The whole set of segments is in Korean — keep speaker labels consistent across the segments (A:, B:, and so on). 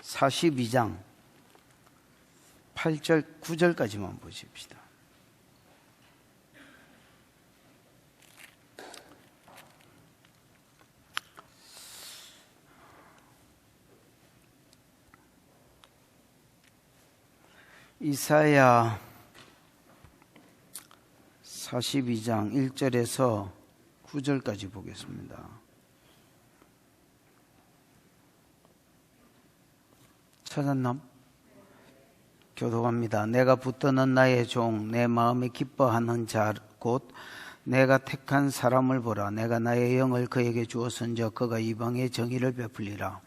A: 42장 8절 9절까지만 보십시다. 이사야 42장 1절에서 9절까지 보겠습니다. 찾았나? 교독합니다. 내가 붙드는 나의 종, 내 마음에 기뻐하는 자, 곧 내가 택한 사람을 보라. 내가 나의 영을 그에게 주었은즉 그가 이방의 정의를 베풀리라.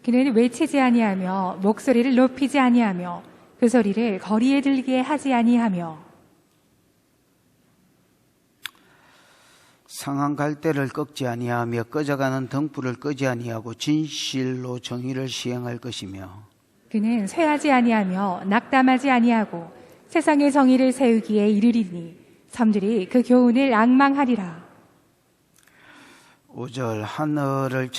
B: 그는 외치지 아니하며 목소리를 높이지 아니하며 그 소리를 거리에 들게 하지 아니하며
A: 상한 갈대를 꺾지 아니하며 꺼져가는 등불을 끄지 아니하고 진실로 정의를 시행할 것이며
B: 그는 쇠하지 아니하며 낙담하지 아니하고 세상의 정의를 세우기에 이르리니 섬들이 그 교훈을 앙망하리라.
A: 5절 하늘을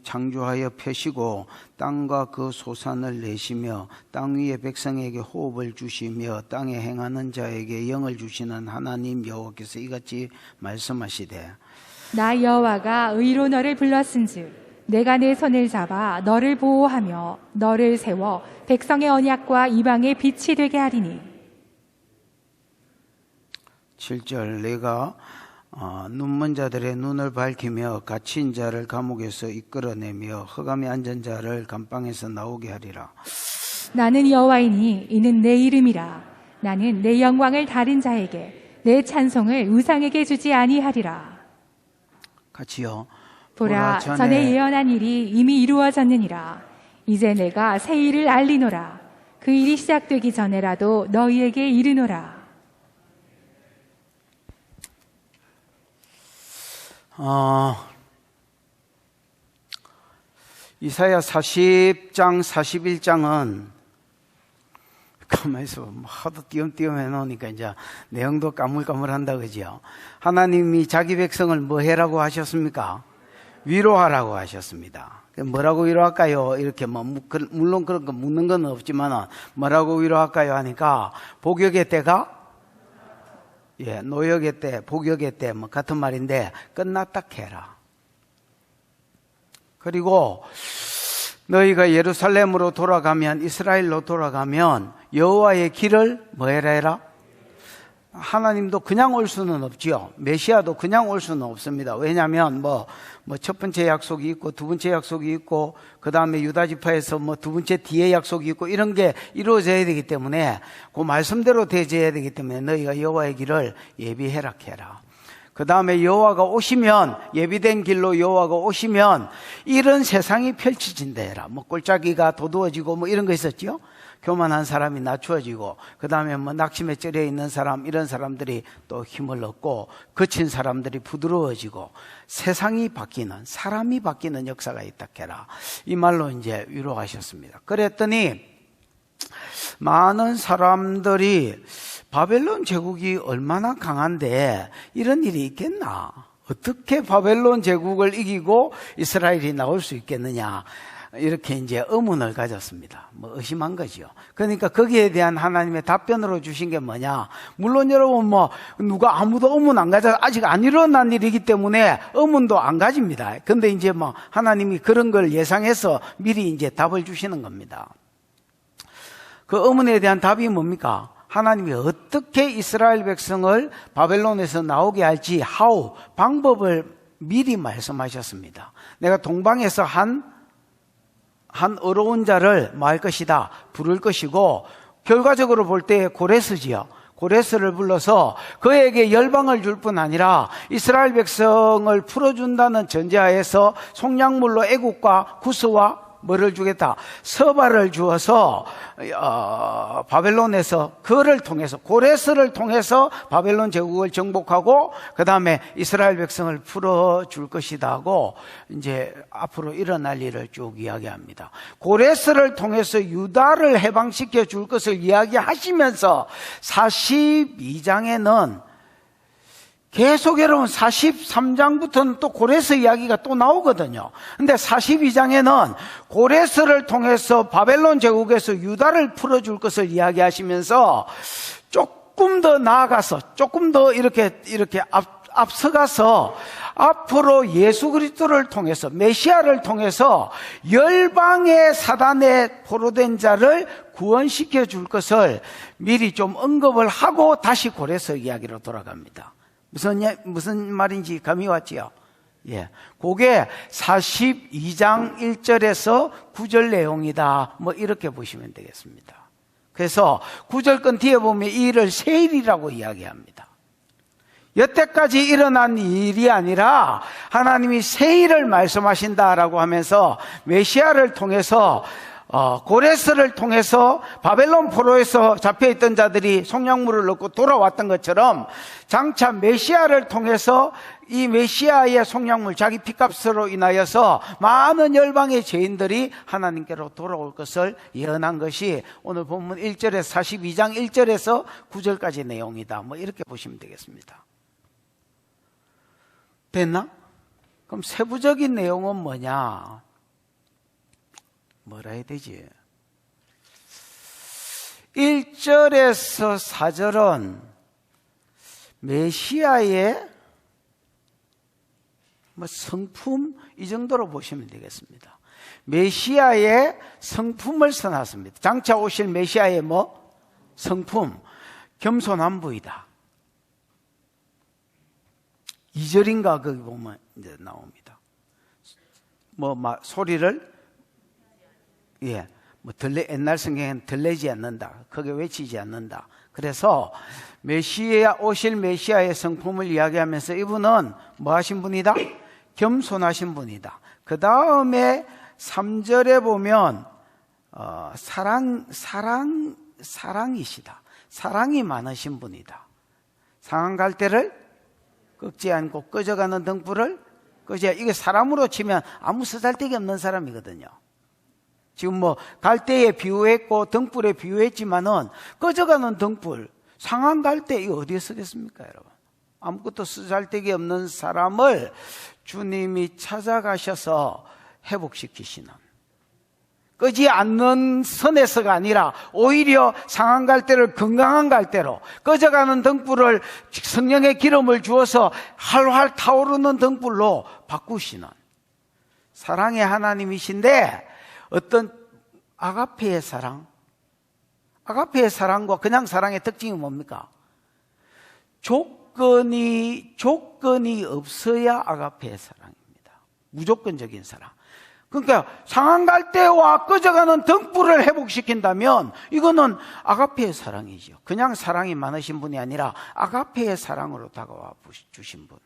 A: 창조하여 펴시고 땅과 그 소산을 내시며 땅 위의 백성에게 호흡을 주시며 땅에 행하는 자에게 영을 주시는 하나님 여호와께서 이같이 말씀하시되
B: 나 여호와가 의로 너를 불렀은즉 내가 내 손을 잡아 너를 보호하며 너를 세워 백성의 언약과 이방의 빛이 되게 하리니
A: 7절 내가 눈먼 자들의 눈을 밝히며 갇힌 자를 감옥에서 이끌어내며 흑암에 앉은 자를 감방에서 나오게 하리라.
B: 나는 여호와이니 이는 내 이름이라. 나는 내 영광을 다른 자에게 내 찬송을 우상에게 주지 아니하리라.
A: 같이요.
B: 보라 전에 예언한 일이 이미 이루어졌느니라. 이제 내가 새 일을 알리노라. 그 일이 시작되기 전에라도 너희에게 이르노라.
A: 이사야 40장 41장은 가만히 있어 하도 띄엄띄엄 해놓으니까 이제 내용도 까물까물한다 그죠. 하나님이 자기 백성을 뭐 해라고 하셨습니까? 위로하라고 하셨습니다. 뭐라고 위로할까요? 이렇게 물론 그런 거 묻는 건 없지만 뭐라고 위로할까요 하니까 복역의 때가 노역의 때, 복역의 때, 같은 말인데, 끝났다 해라. 그리고, 너희가 예루살렘으로 돌아가면, 이스라엘로 돌아가면, 여호와의 길을 뭐 해라? 하나님도 그냥 올 수는 없지요. 메시아도 그냥 올 수는 없습니다. 왜냐하면 첫 번째 약속이 있고 두 번째 약속이 있고 그 다음에 유다 지파에서 두 번째 뒤에 약속이 있고 이런 게 이루어져야 되기 때문에 그 말씀대로 되져야 되기 때문에 너희가 여호와의 길을 예비해라 해라. 그 다음에 여호와가 오시면 예비된 길로 여호와가 오시면 이런 세상이 펼쳐진다 해라. 꼴짜기가 도두어지고 이런 거 있었죠. 교만한 사람이 낮추어지고 그 다음에 낙심에 쩔여 있는 사람 이런 사람들이 또 힘을 얻고 거친 사람들이 부드러워지고 세상이 바뀌는 사람이 바뀌는 역사가 있다 해라. 이 말로 이제 위로하셨습니다. 그랬더니 많은 사람들이 바벨론 제국이 얼마나 강한데 이런 일이 있겠나? 어떻게 바벨론 제국을 이기고 이스라엘이 나올 수 있겠느냐? 이렇게 이제 의문을 가졌습니다. 의심한 거죠. 그러니까 거기에 대한 하나님의 답변으로 주신 게 뭐냐? 물론 여러분 누가 아무도 의문 안 가져 아직 안 일어난 일이기 때문에 의문도 안 가집니다. 근데 이제 하나님이 그런 걸 예상해서 미리 이제 답을 주시는 겁니다. 그 의문에 대한 답이 뭡니까? 하나님이 어떻게 이스라엘 백성을 바벨론에서 나오게 할지 방법을 미리 말씀하셨습니다. 내가 동방에서 한 어려운 자를 뭐 할 것이다 부를 것이고 결과적으로 볼 때 고레스지요. 고레스를 불러서 그에게 열방을 줄 뿐 아니라 이스라엘 백성을 풀어준다는 전제하에서 속량물로 애국과 구스와 뭐를 주겠다? 서바를 주어서 바벨론에서 그를 통해서 고레스를 통해서 바벨론 제국을 정복하고 그 다음에 이스라엘 백성을 풀어줄 것이다 하고 이제 앞으로 일어날 일을 쭉 이야기합니다. 고레스를 통해서 유다를 해방시켜 줄 것을 이야기하시면서 42장에는 계속 여러분 43장부터는 또 고레스 이야기가 또 나오거든요. 근데 42장에는 고레스를 통해서 바벨론 제국에서 유다를 풀어줄 것을 이야기하시면서 조금 더 나아가서 조금 더 이렇게 앞서가서 앞으로 예수 그리스도를 통해서 메시아를 통해서 열방의 사단에 포로된 자를 구원시켜 줄 것을 미리 좀 언급을 하고 다시 고레스 이야기로 돌아갑니다. 무슨 말인지 감이 왔지요? 예. 그게 42장 1절에서 9절 내용이다. 뭐 이렇게 보시면 되겠습니다. 그래서 9절권 뒤에 보면 이 일을 세일이라고 이야기합니다. 여태까지 일어난 일이 아니라 하나님이 세일을 말씀하신다라고 하면서 메시아를 통해서 고레스를 통해서 바벨론 포로에서 잡혀있던 자들이 속량물을 넣고 돌아왔던 것처럼 장차 메시아를 통해서 이 메시아의 속량물 자기 피값으로 인하여서 많은 열방의 죄인들이 하나님께로 돌아올 것을 예언한 것이 오늘 본문 1절에서 42장 1절에서 9절까지 내용이다. 뭐 이렇게 보시면 되겠습니다. 됐나? 그럼 세부적인 내용은 뭐냐? 뭐라 해야 되지? 1절에서 4절은 메시아의 성품 이 정도로 보시면 되겠습니다. 메시아의 성품을 써놨습니다. 장차 오실 메시아의 성품, 겸손한 부이다. 2절인가 거기 보면 이제 나옵니다. 소리를 옛날 성경에는 들리지 않는다. 크게 외치지 않는다. 그래서 오실 메시아의 성품을 이야기하면서 이분은 뭐 하신 분이다? 겸손하신 분이다. 그 다음에 3절에 보면 사랑이시다. 사랑이 많으신 분이다. 상한 갈대를 꺾지 않고 꺼져가는 등불을 이게 사람으로 치면 아무 쓰잘데기 없는 사람이거든요. 지금 갈대에 비유했고 등불에 비유했지만은 꺼져가는 등불, 상한 갈대 이거 어디에 쓰겠습니까, 여러분? 아무것도 쓰잘데기 없는 사람을 주님이 찾아가셔서 회복시키시는, 끄지 않는 선에서가 아니라 오히려 상한 갈대를 건강한 갈대로, 꺼져가는 등불을 성령의 기름을 주어서 활활 타오르는 등불로 바꾸시는 사랑의 하나님이신데, 어떤 아가페의 사랑, 아가페의 사랑과 그냥 사랑의 특징이 뭡니까? 조건이 없어야 아가페의 사랑입니다. 무조건적인 사랑. 그러니까 상한 갈대와 꺼져가는 등불을 회복시킨다면 이거는 아가페의 사랑이죠. 그냥 사랑이 많으신 분이 아니라 아가페의 사랑으로 다가와 주신 분.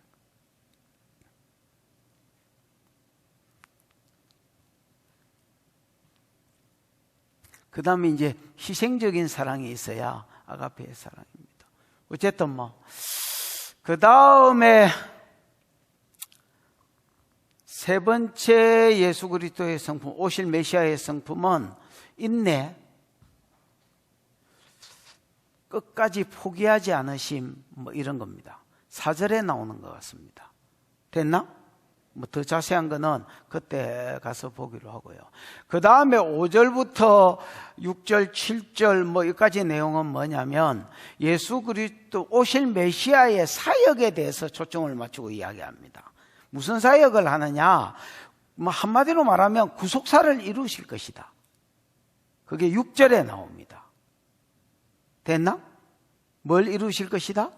A: 그 다음에 이제 희생적인 사랑이 있어야 아가페의 사랑입니다. 어쨌든 그 다음에 세 번째 예수 그리스도의 성품, 오실 메시아의 성품은 인내, 끝까지 포기하지 않으심, 이런 겁니다. 4절에 나오는 것 같습니다. 됐나? 더 자세한 거는 그때 가서 보기로 하고요. 그 다음에 5절부터 6절, 7절 여기까지 내용은 뭐냐면 예수 그리스도 오실 메시아의 사역에 대해서 초점을 맞추고 이야기합니다. 무슨 사역을 하느냐? 한마디로 말하면 구속사를 이루실 것이다. 그게 6절에 나옵니다. 됐나? 뭘 이루실 것이다?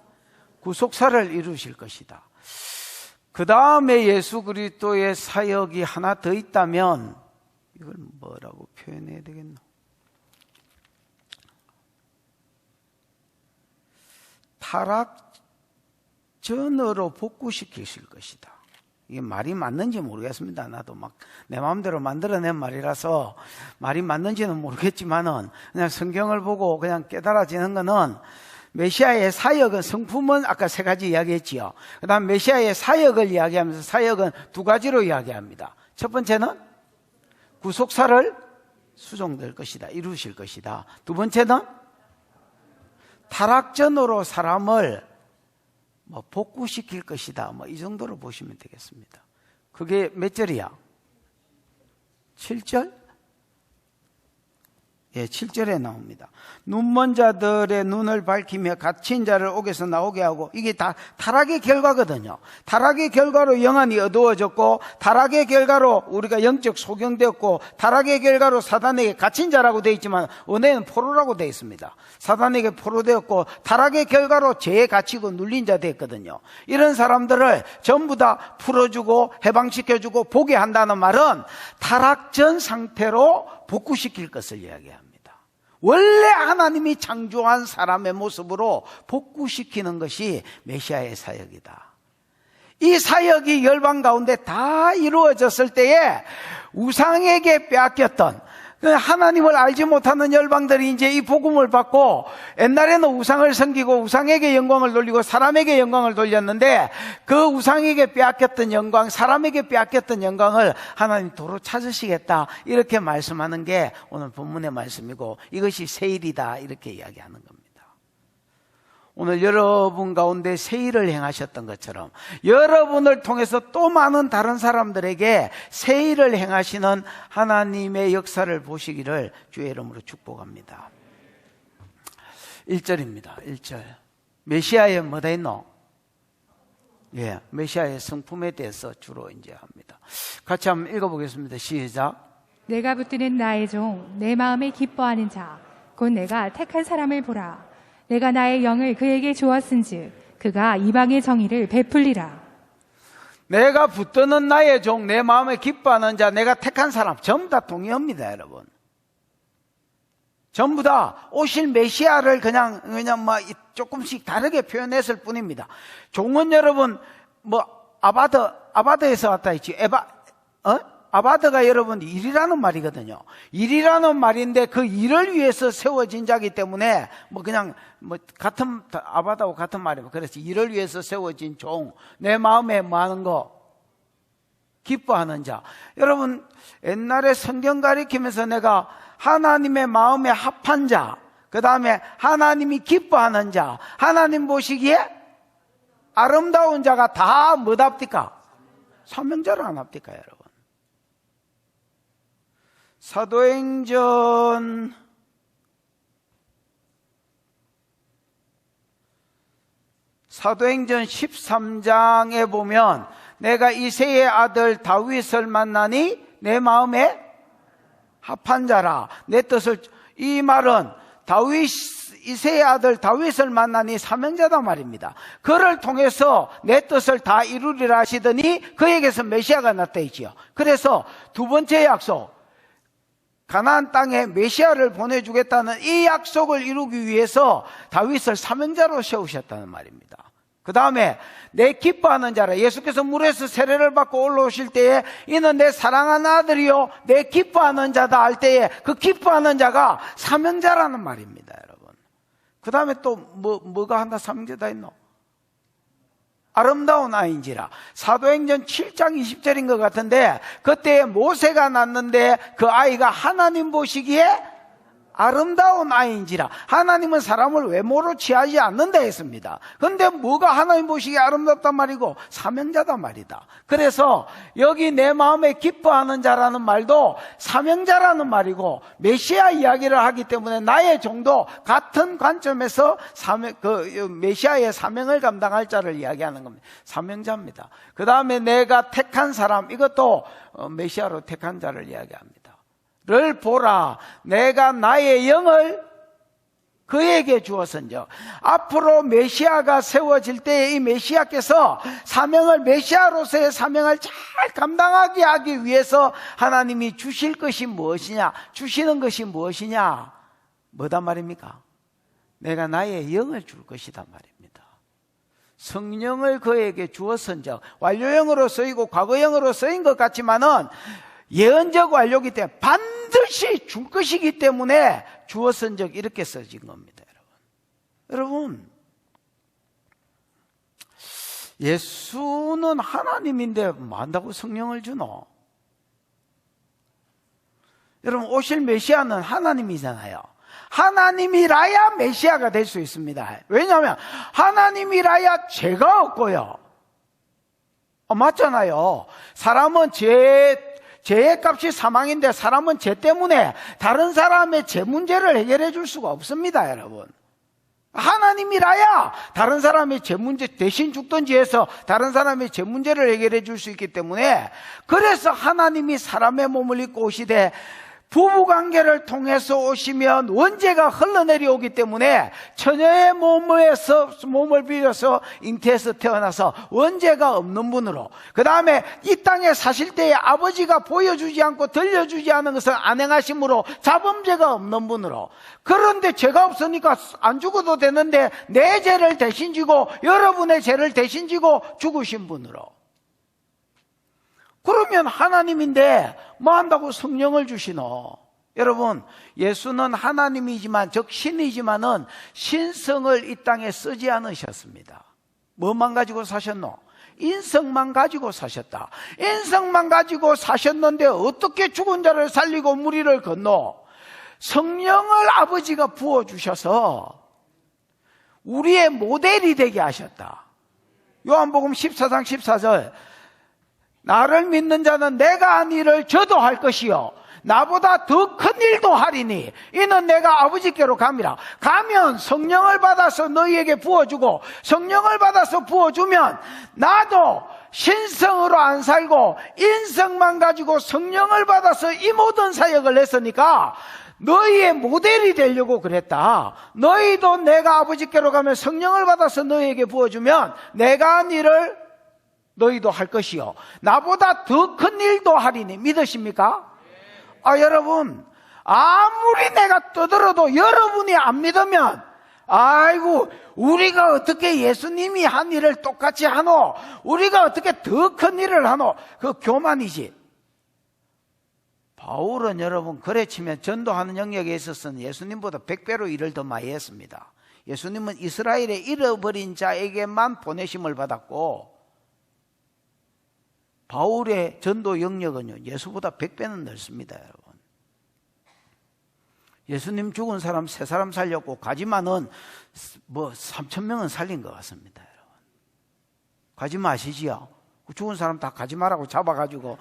A: 구속사를 이루실 것이다. 그 다음에 예수 그리스도의 사역이 하나 더 있다면 이걸 뭐라고 표현해야 되겠노? 타락 전으로 복구시키실 것이다. 이게 말이 맞는지 모르겠습니다. 나도 내 마음대로 만들어낸 말이라서 말이 맞는지는 모르겠지만은 그냥 성경을 보고 그냥 깨달아지는 거는 메시아의 사역은, 성품은 아까 세 가지 이야기했지요. 그 다음 메시아의 사역을 이야기하면서 사역은 두 가지로 이야기합니다. 첫 번째는 구속사를 수종될 것이다, 이루실 것이다. 두 번째는 타락전으로 사람을 뭐 복구시킬 것이다. 뭐 이 정도로 보시면 되겠습니다. 그게 몇 절이야? 7절? 예, 7절에 나옵니다. 눈먼 자들의 눈을 밝히며 갇힌 자를 옥에서 나오게 하고, 이게 다 타락의 결과거든요. 타락의 결과로 영안이 어두워졌고, 타락의 결과로 우리가 영적 소경되었고, 타락의 결과로 사단에게 갇힌 자라고 되어 있지만 은혜는 포로라고 되어 있습니다. 사단에게 포로되었고, 타락의 결과로 죄에 갇히고 눌린 자 되었거든요. 이런 사람들을 전부 다 풀어주고 해방시켜주고 보게 한다는 말은 타락 전 상태로 복구시킬 것을 이야기합니다. 원래 하나님이 창조한 사람의 모습으로 복구시키는 것이 메시아의 사역이다. 이 사역이 열방 가운데 다 이루어졌을 때에 우상에게 빼앗겼던, 하나님을 알지 못하는 열방들이 이제 이 복음을 받고, 옛날에는 우상을 섬기고 우상에게 영광을 돌리고 사람에게 영광을 돌렸는데, 그 우상에게 빼앗겼던 영광, 사람에게 빼앗겼던 영광을 하나님 도로 찾으시겠다, 이렇게 말씀하는 게 오늘 본문의 말씀이고, 이것이 세일이다, 이렇게 이야기하는 겁니다. 오늘 여러분 가운데 세일을 행하셨던 것처럼 여러분을 통해서 또 많은 다른 사람들에게 세일을 행하시는 하나님의 역사를 보시기를 주의 이름으로 축복합니다. 1절입니다. 1절. 메시아의 뭐다 있노? 예, 메시아의 성품에 대해서 주로 이제 합니다. 같이 한번 읽어보겠습니다. 시작.
B: 내가 붙드는 나의 종, 내 마음에 기뻐하는 자, 곧 내가 택한 사람을 보라. 내가 나의 영을 그에게 주었은즉 그가 이방의 정의를 베풀리라.
A: 내가 붙드는 나의 종, 내 마음에 기뻐하는 자, 내가 택한 사람, 전부 다 동의합니다, 여러분. 전부 다 오실 메시아를 그냥 뭐 조금씩 다르게 표현했을 뿐입니다. 종은 여러분 뭐 아바드에서 왔다 했지. 아바드가 여러분 일이라는 말이거든요. 일이라는 말인데 그 일을 위해서 세워진 자기 때문에 뭐 그냥 뭐 같은 아바드하고 같은 말이에요. 그래서 일을 위해서 세워진 종, 내 마음에 뭐 하는 거 기뻐하는 자. 여러분 옛날에 성경 가리키면서 내가 하나님의 마음에 합한 자, 그 다음에 하나님이 기뻐하는 자, 하나님 보시기에 아름다운 자가 다 뭐답니까? 사명자를 안 합니까, 여러분? 사도행전 13장에 보면 내가 이새의 아들 다윗을 만나니 내 마음에 합한 자라. 내 뜻을, 이 말은 이새의 아들 다윗을 만나니 사명자다 말입니다. 그를 통해서 내 뜻을 다 이루리라 하시더니 그에게서 메시아가 나타있지요. 그래서 두 번째 약속, 가나안 땅에 메시아를 보내주겠다는 이 약속을 이루기 위해서 다윗을 사명자로 세우셨다는 말입니다. 그 다음에 내 기뻐하는 자라. 예수께서 물에서 세례를 받고 올라오실 때에 이는 내 사랑하는 아들이요 내 기뻐하는 자다 할 때에 그 기뻐하는 자가 사명자라는 말입니다, 여러분. 그 다음에 또 뭐가 하나 사명자다 있노? 아름다운 아이인지라. 사도행전 7장 20절인 것 같은데, 그때 모세가 낳는데 그 아이가 하나님 보시기에 아름다운 아이인지라. 하나님은 사람을 외모로 취하지 않는다 했습니다. 그런데 뭐가 하나님 보시기에 아름답단 말이고 사명자단 말이다. 그래서 여기 내 마음에 기뻐하는 자라는 말도 사명자라는 말이고, 메시아 이야기를 하기 때문에 나의 종도 같은 관점에서 메시아의 사명을 감당할 자를 이야기하는 겁니다. 사명자입니다. 그 다음에 내가 택한 사람, 이것도 메시아로 택한 자를 이야기합니다. 를 보라. 내가 나의 영을 그에게 주었은즉. 앞으로 메시아가 세워질 때 이 메시아께서 사명을, 메시아로서의 사명을 잘 감당하게 하기 위해서 하나님이 주실 것이 무엇이냐, 주시는 것이 무엇이냐, 뭐단 말입니까? 내가 나의 영을 줄 것이단 말입니다. 성령을 그에게 주었은즉. 완료형으로 쓰이고 과거형으로 쓰인 것 같지만은 예언적 완료이기 때문에 반드시 줄 것이기 때문에 주었은즉 이렇게 써진 겁니다, 여러분. 예수는 하나님인데 뭐 한다고 성령을 주노? 여러분, 오실 메시아는 하나님이잖아요. 하나님이라야 메시아가 될 수 있습니다. 왜냐하면 하나님이라야 죄가 없고요. 맞잖아요. 사람은 죄의 값이 사망인데 사람은 죄 때문에 다른 사람의 죄 문제를 해결해 줄 수가 없습니다, 여러분. 하나님이라야 다른 사람의 죄 문제 대신 죽든지 해서 다른 사람의 죄 문제를 해결해 줄 수 있기 때문에, 그래서 하나님이 사람의 몸을 입고 오시되 부부관계를 통해서 오시면 원죄가 흘러내려오기 때문에 처녀의 몸을 빌려서 잉태해서 태어나서 원죄가 없는 분으로, 그 다음에 이 땅에 사실 때에 아버지가 보여주지 않고 들려주지 않은 것을 안행하심으로 자범죄가 없는 분으로, 그런데 죄가 없으니까 안 죽어도 되는데 내 죄를 대신 지고 여러분의 죄를 대신 지고 죽으신 분으로. 그러면 하나님인데 뭐 한다고 성령을 주시노? 여러분, 예수는 하나님이지만 즉 신이지만은 신성을 이 땅에 쓰지 않으셨습니다. 뭐만 가지고 사셨노? 인성만 가지고 사셨다. 인성만 가지고 사셨는데 어떻게 죽은 자를 살리고 무리를 건너? 성령을 아버지가 부어주셔서 우리의 모델이 되게 하셨다. 요한복음 14장 14절, 나를 믿는 자는 내가 한 일을 저도 할 것이요 나보다 더 큰 일도 하리니 이는 내가 아버지께로 감이라. 가면 성령을 받아서 너희에게 부어주고, 성령을 받아서 부어주면 나도 신성으로 안 살고 인성만 가지고 성령을 받아서 이 모든 사역을 했으니까 너희의 모델이 되려고 그랬다. 너희도 내가 아버지께로 가면 성령을 받아서 너희에게 부어주면 내가 한 일을 너희도 할 것이요 나보다 더 큰 일도 하리니. 믿으십니까? 여러분, 아무리 내가 떠들어도 여러분이 안 믿으면, 아이고 우리가 어떻게 예수님이 한 일을 똑같이 하노? 우리가 어떻게 더 큰 일을 하노? 그 교만이지. 바울은 여러분 그래 치면 전도하는 영역에 있어서는 예수님보다 100배로 일을 더 많이 했습니다. 예수님은 이스라엘의 잃어버린 자에게만 보내심을 받았고, 바울의 전도 영역은요 예수보다 100배는 넓습니다. 여러분, 예수님 죽은 사람 3사람 살렸고 가지마는 뭐 3,000명은 살린 것 같습니다. 여러분, 가지마 아시지요? 죽은 사람 다 가지마라고 잡아가지고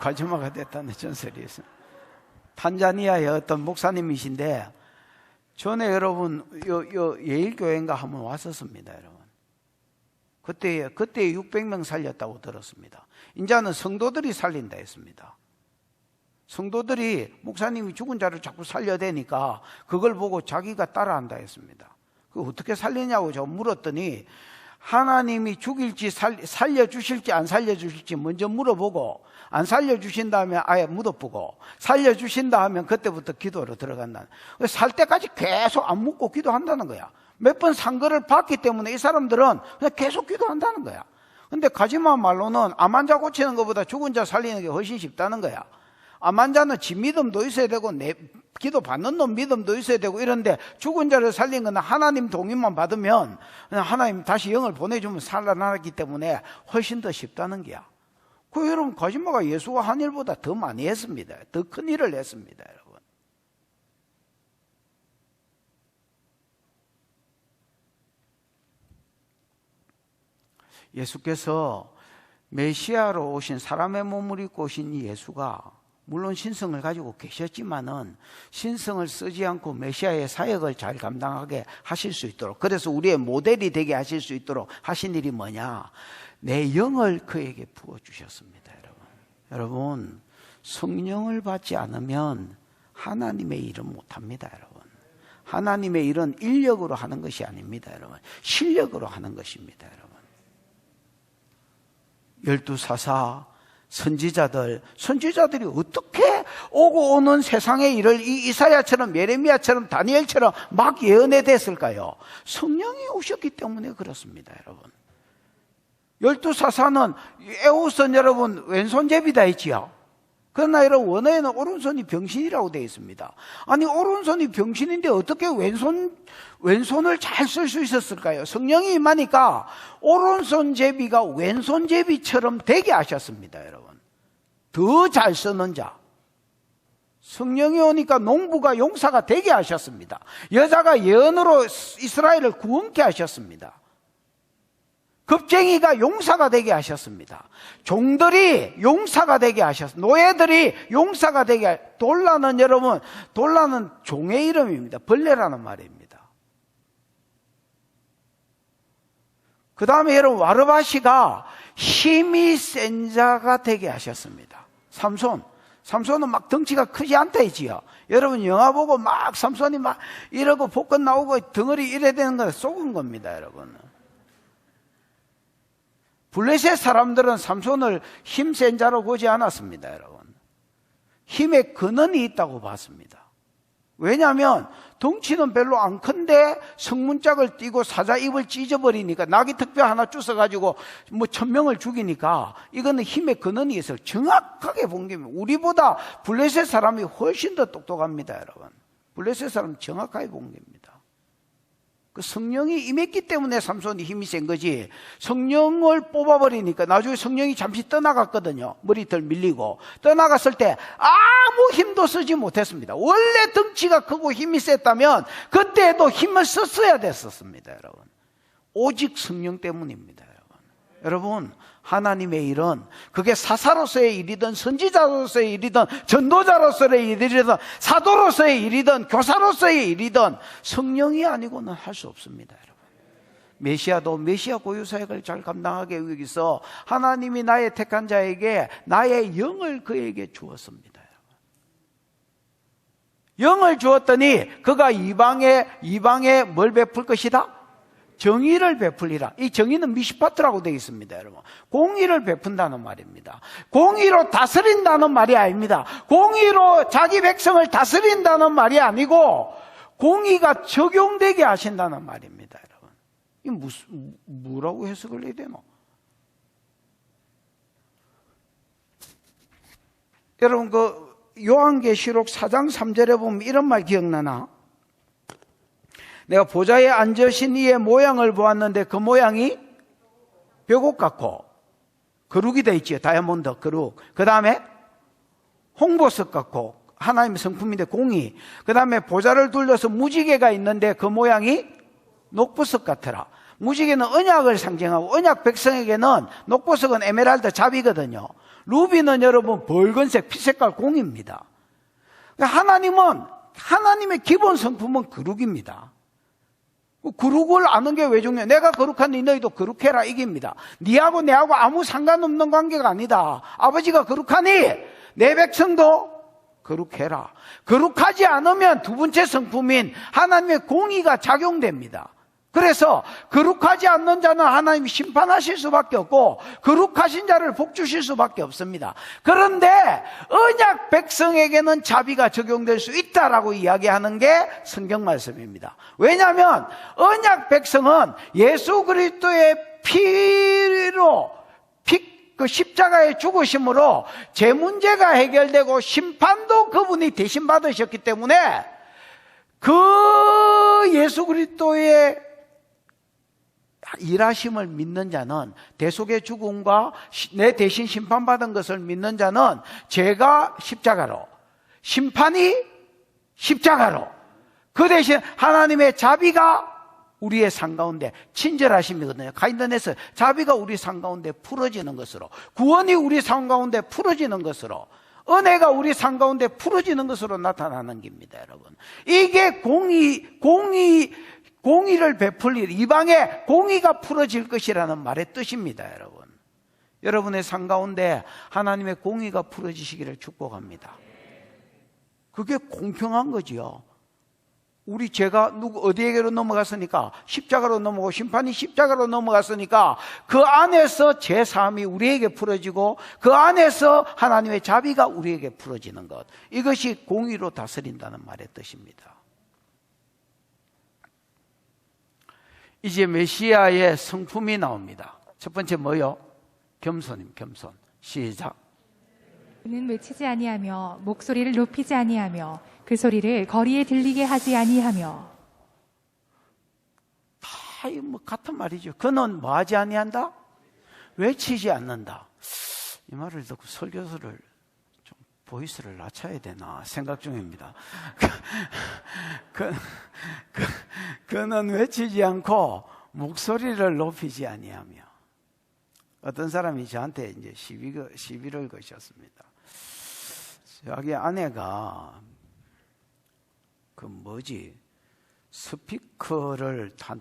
A: 가지마가 됐다는 전설이 있어요. 탄자니아의 어떤 목사님이신데 전에 여러분 예일교회인가 한번 왔었습니다. 여러분, 그때 600명 살렸다고 들었습니다. 이제는 성도들이 살린다 했습니다. 성도들이 목사님이 죽은 자를 자꾸 살려야 되니까 그걸 보고 자기가 따라한다 했습니다. 그 어떻게 살리냐고 저 물었더니 하나님이 죽일지 살려주실지 안 살려주실지 먼저 물어보고, 안 살려주신다 하면 아예 묻어보고, 살려주신다 하면 그때부터 기도로 들어간다. 살 때까지 계속 안 묻고 기도한다는 거야. 몇 번 상거를 받기 때문에 이 사람들은 그냥 계속 기도한다는 거야. 근데 가지마 말로는 암 환자 고치는 것보다 죽은 자 살리는 게 훨씬 쉽다는 거야. 암 환자는 지 믿음도 있어야 되고 내 기도 받는 놈 믿음도 있어야 되고 이런데, 죽은 자를 살린 건 하나님 동의만 받으면 그냥 하나님 다시 영을 보내주면 살아나기 때문에 훨씬 더 쉽다는 거야. 그 여러분, 가지마가 예수가 한 일보다 더 많이 했습니다. 더 큰 일을 했습니다. 여러분, 예수께서 메시아로 오신, 사람의 몸을 입고 오신 이 예수가 물론 신성을 가지고 계셨지만은 신성을 쓰지 않고 메시아의 사역을 잘 감당하게 하실 수 있도록, 그래서 우리의 모델이 되게 하실 수 있도록 하신 일이 뭐냐? 내 영을 그에게 부어주셨습니다. 여러분, 성령을 받지 않으면 하나님의 일은 못합니다. 여러분, 하나님의 일은 인력으로 하는 것이 아닙니다. 여러분, 실력으로 하는 것입니다. 여러분, 12사사 선지자들이 어떻게 오고 오는 세상의 일을 이사야처럼 예레미야처럼 다니엘처럼 막 예언해댔을까요? 성령이 오셨기 때문에 그렇습니다. 여러분, 12사사는 에우선 여러분 왼손잡이다 했지요. 그러나 여러분, 원어에는 오른손이 병신이라고 되어 있습니다. 아니, 오른손이 병신인데 어떻게 왼손을 잘 쓸 수 있었을까요? 성령이 임하니까 오른손 제비가 왼손 제비처럼 되게 하셨습니다. 여러분, 더 잘 쓰는 자. 성령이 오니까 농부가 용사가 되게 하셨습니다. 여자가 예언으로 이스라엘을 구원케 하셨습니다. 겁쟁이가 용사가 되게 하셨습니다. 종들이 용사가 되게 하셨습니다. 노예들이 용사가 되게 돌라는 여러분, 돌라는 종의 이름입니다. 벌레라는 말입니다. 그 다음에 여러분, 와르바시가 힘이 센 자가 되게 하셨습니다. 삼손은 막 덩치가 크지 않다 했지요. 여러분 영화 보고 막 삼손이 막 이러고 복근 나오고 덩어리 이래 되는 거 속은 겁니다, 여러분. 블레셋 사람들은 삼손을 힘센 자로 보지 않았습니다, 여러분. 힘의 근원이 있다고 봤습니다. 왜냐하면 덩치는 별로 안 큰데 성문짝을 띄고 사자 입을 찢어버리니까, 낙이 특별 하나 주워가지고 뭐 1000명을 죽이니까 이거는 힘의 근원이 있어요. 정확하게 본 겁니다. 우리보다 블레셋 사람이 훨씬 더 똑똑합니다, 여러분. 블레셋 사람 정확하게 본 겁니다. 그 성령이 임했기 때문에 삼손이 힘이 센 거지, 성령을 뽑아버리니까 나중에 성령이 잠시 떠나갔거든요. 머리털 밀리고 떠나갔을 때 아무 힘도 쓰지 못했습니다. 원래 덩치가 크고 힘이 셌다면 그때도 힘을 썼어야 됐었습니다, 여러분. 오직 성령 때문입니다, 여러분. 하나님의 일은 그게 사사로서의 일이든 선지자로서의 일이든 전도자로서의 일이든 사도로서의 일이든 교사로서의 일이든 성령이 아니고는 할 수 없습니다, 여러분. 메시아도 메시아 고유 사역을 잘 감당하기 위해서 하나님이 나의 택한 자에게 나의 영을 그에게 주었습니다, 여러분. 영을 주었더니 그가 이방에 뭘 베풀 것이다? 정의를 베풀리라. 이 정의는 미시파트라고 되어 있습니다, 여러분. 공의를 베푼다는 말입니다. 공의로 다스린다는 말이 아닙니다. 공의로 자기 백성을 다스린다는 말이 아니고 공의가 적용되게 하신다는 말입니다, 여러분. 이게 뭐라고 해석을 해야 되노? 여러분, 그 요한계시록 4장 3절에 보면 이런 말 기억나나? 내가 보좌에 앉으신 이의 모양을 보았는데 그 모양이 벽옥 같고, 거룩이 되어 있지요. 다이아몬드 거룩. 그 다음에 홍보석 같고, 하나님의 성품인데 공이. 그 다음에 보좌를 둘러서 무지개가 있는데 그 모양이 녹보석 같더라. 무지개는 언약을 상징하고, 언약 백성에게는 녹보석은 에메랄드 잡이거든요. 루비는 여러분 붉은색 피색깔 공입니다. 하나님의 기본 성품은 거룩입니다. 거룩을 아는 게 왜 중요해? 내가 거룩하니 너희도 거룩해라, 이깁니다. 니하고 내하고 아무 상관없는 관계가 아니다. 아버지가 거룩하니 내 백성도 거룩해라. 거룩하지 않으면 두 번째 성품인 하나님의 공의가 작용됩니다. 그래서 거룩하지 않는 자는 하나님이 심판하실 수밖에 없고 거룩하신 자를 복 주실 수밖에 없습니다. 그런데 언약 백성에게는 자비가 적용될 수 있다라고 이야기하는 게 성경 말씀입니다. 왜냐하면 언약 백성은 예수 그리스도의 피로 그 십자가의 죽으심으로 제 문제가 해결되고 심판도 그분이 대신 받으셨기 때문에 그 예수 그리스도의 일하심을 믿는 자는, 대속의 죽음과 내 대신 심판받은 것을 믿는 자는 죄가 십자가로, 심판이 십자가로, 그 대신 하나님의 자비가 우리의 삶 가운데 친절하심이거든요. 가인던에서 자비가 우리 삶 가운데 풀어지는 것으로, 구원이 우리 삶 가운데 풀어지는 것으로, 은혜가 우리 삶 가운데 풀어지는 것으로 나타나는 겁니다, 여러분. 이게 공의를 베풀 이방에 공의가 풀어질 것이라는 말의 뜻입니다, 여러분. 여러분의 삶 가운데 하나님의 공의가 풀어지시기를 축복합니다. 그게 공평한 거지요. 우리 죄가 어디에게로 넘어갔으니까? 십자가로 넘어가고 심판이 십자가로 넘어갔으니까 그 안에서 죄 사함이 우리에게 풀어지고 그 안에서 하나님의 자비가 우리에게 풀어지는 것, 이것이 공의로 다스린다는 말의 뜻입니다. 이제 메시아의 성품이 나옵니다. 첫 번째 뭐요? 겸손임, 겸손. 시작.
B: 그는 외치지 아니하며 목소리를 높이지 아니하며 그 소리를 거리에 들리게 하지 아니하며.
A: 다 뭐 같은 말이죠. 그는 뭐 하지 아니한다? 외치지 않는다. 이 말을 듣고 설교서를 좀 보이스를 낮춰야 되나 생각 중입니다. 그는 외치지 않고 목소리를 높이지 아니하며. 어떤 사람이 저한테 이제 시비를 거셨습니다. 자기 아내가 스피커를 한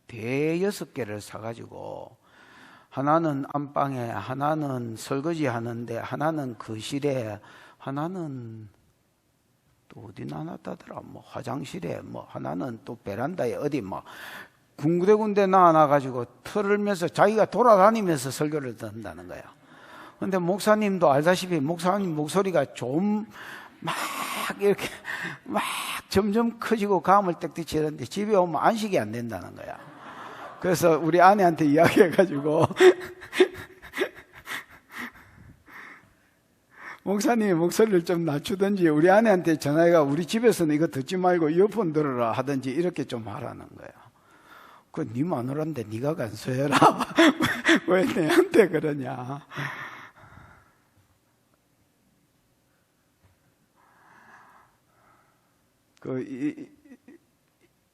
A: 대여섯 개를 사가지고 하나는 안방에, 하나는 설거지 하는데, 하나는 거실에, 하나는 또 어디 놔놨다더라. 뭐 화장실에, 뭐 하나는 또 베란다에 어디 뭐 군데군데 놔놔가지고 틀면서 자기가 돌아다니면서 설교를 듣는다는 거야. 근데 목사님도 알다시피 목사님 목소리가 좀 막 이렇게 막 점점 커지고 감을 땡땡치는데 집에 오면 안식이 안 된다는 거야. 그래서 우리 아내한테 이야기해가지고 목사님이 목소리를 좀 낮추든지 우리 아내한테 전화해가 우리 집에서는 이거 듣지 말고 이어폰 들어라 하든지 이렇게 좀 하라는 거야. 그 네 마누라인데 네가 간수해라. 왜 내한테 그러냐.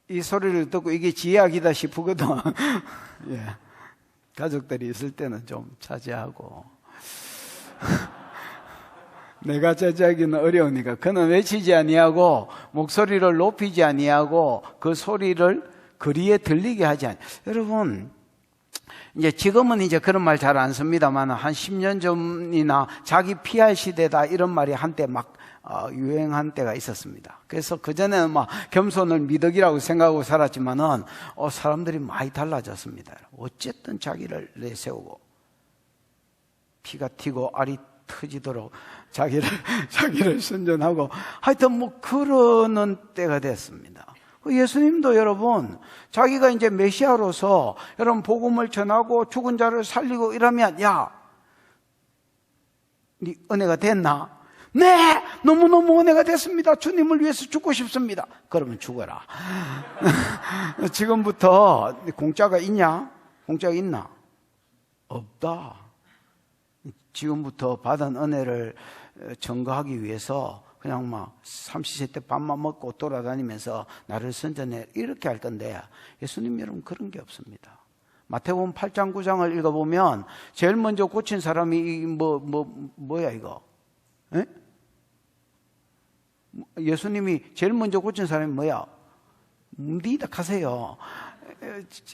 A: 이 소리를 듣고 이게 지약이다 싶거든. 예. 가족들이 있을 때는 좀 자제하고. 내가 자제하기는 어려우니까. 그는 외치지 아니하고 목소리를 높이지 아니하고 그 소리를 거리에 들리게 하지 아니. 여러분, 이제 지금은 이제 그런 말 잘 안 씁니다만 한 10년 전이나 자기 PR 시대다 이런 말이 한때 막 유행한 때가 있었습니다. 그래서 그전에는 막 겸손을 미덕이라고 생각하고 살았지만은 사람들이 많이 달라졌습니다. 어쨌든 자기를 내세우고 피가 튀고 알이 터지도록 자기를 선전하고 하여튼 뭐 그러는 때가 됐습니다. 예수님도 여러분 자기가 이제 메시아로서 여러분 복음을 전하고 죽은 자를 살리고 이러면 야, 네 은혜가 됐나? 네, 너무너무 은혜가 됐습니다. 주님을 위해서 죽고 싶습니다. 그러면 죽어라. 지금부터 공짜가 있냐? 공짜가 있나? 없다. 지금부터 받은 은혜를 증거하기 위해서 그냥 막 삼시세 때 밥만 먹고 돌아다니면서 나를 선전해 이렇게 할 건데 예수님 여러분 그런 게 없습니다. 마태복음 8장 9장을 읽어보면 제일 먼저 고친 사람이 뭐야 이거? 에? 예수님이 제일 먼저 고친 사람이 뭐야? 문둥이다 가세요.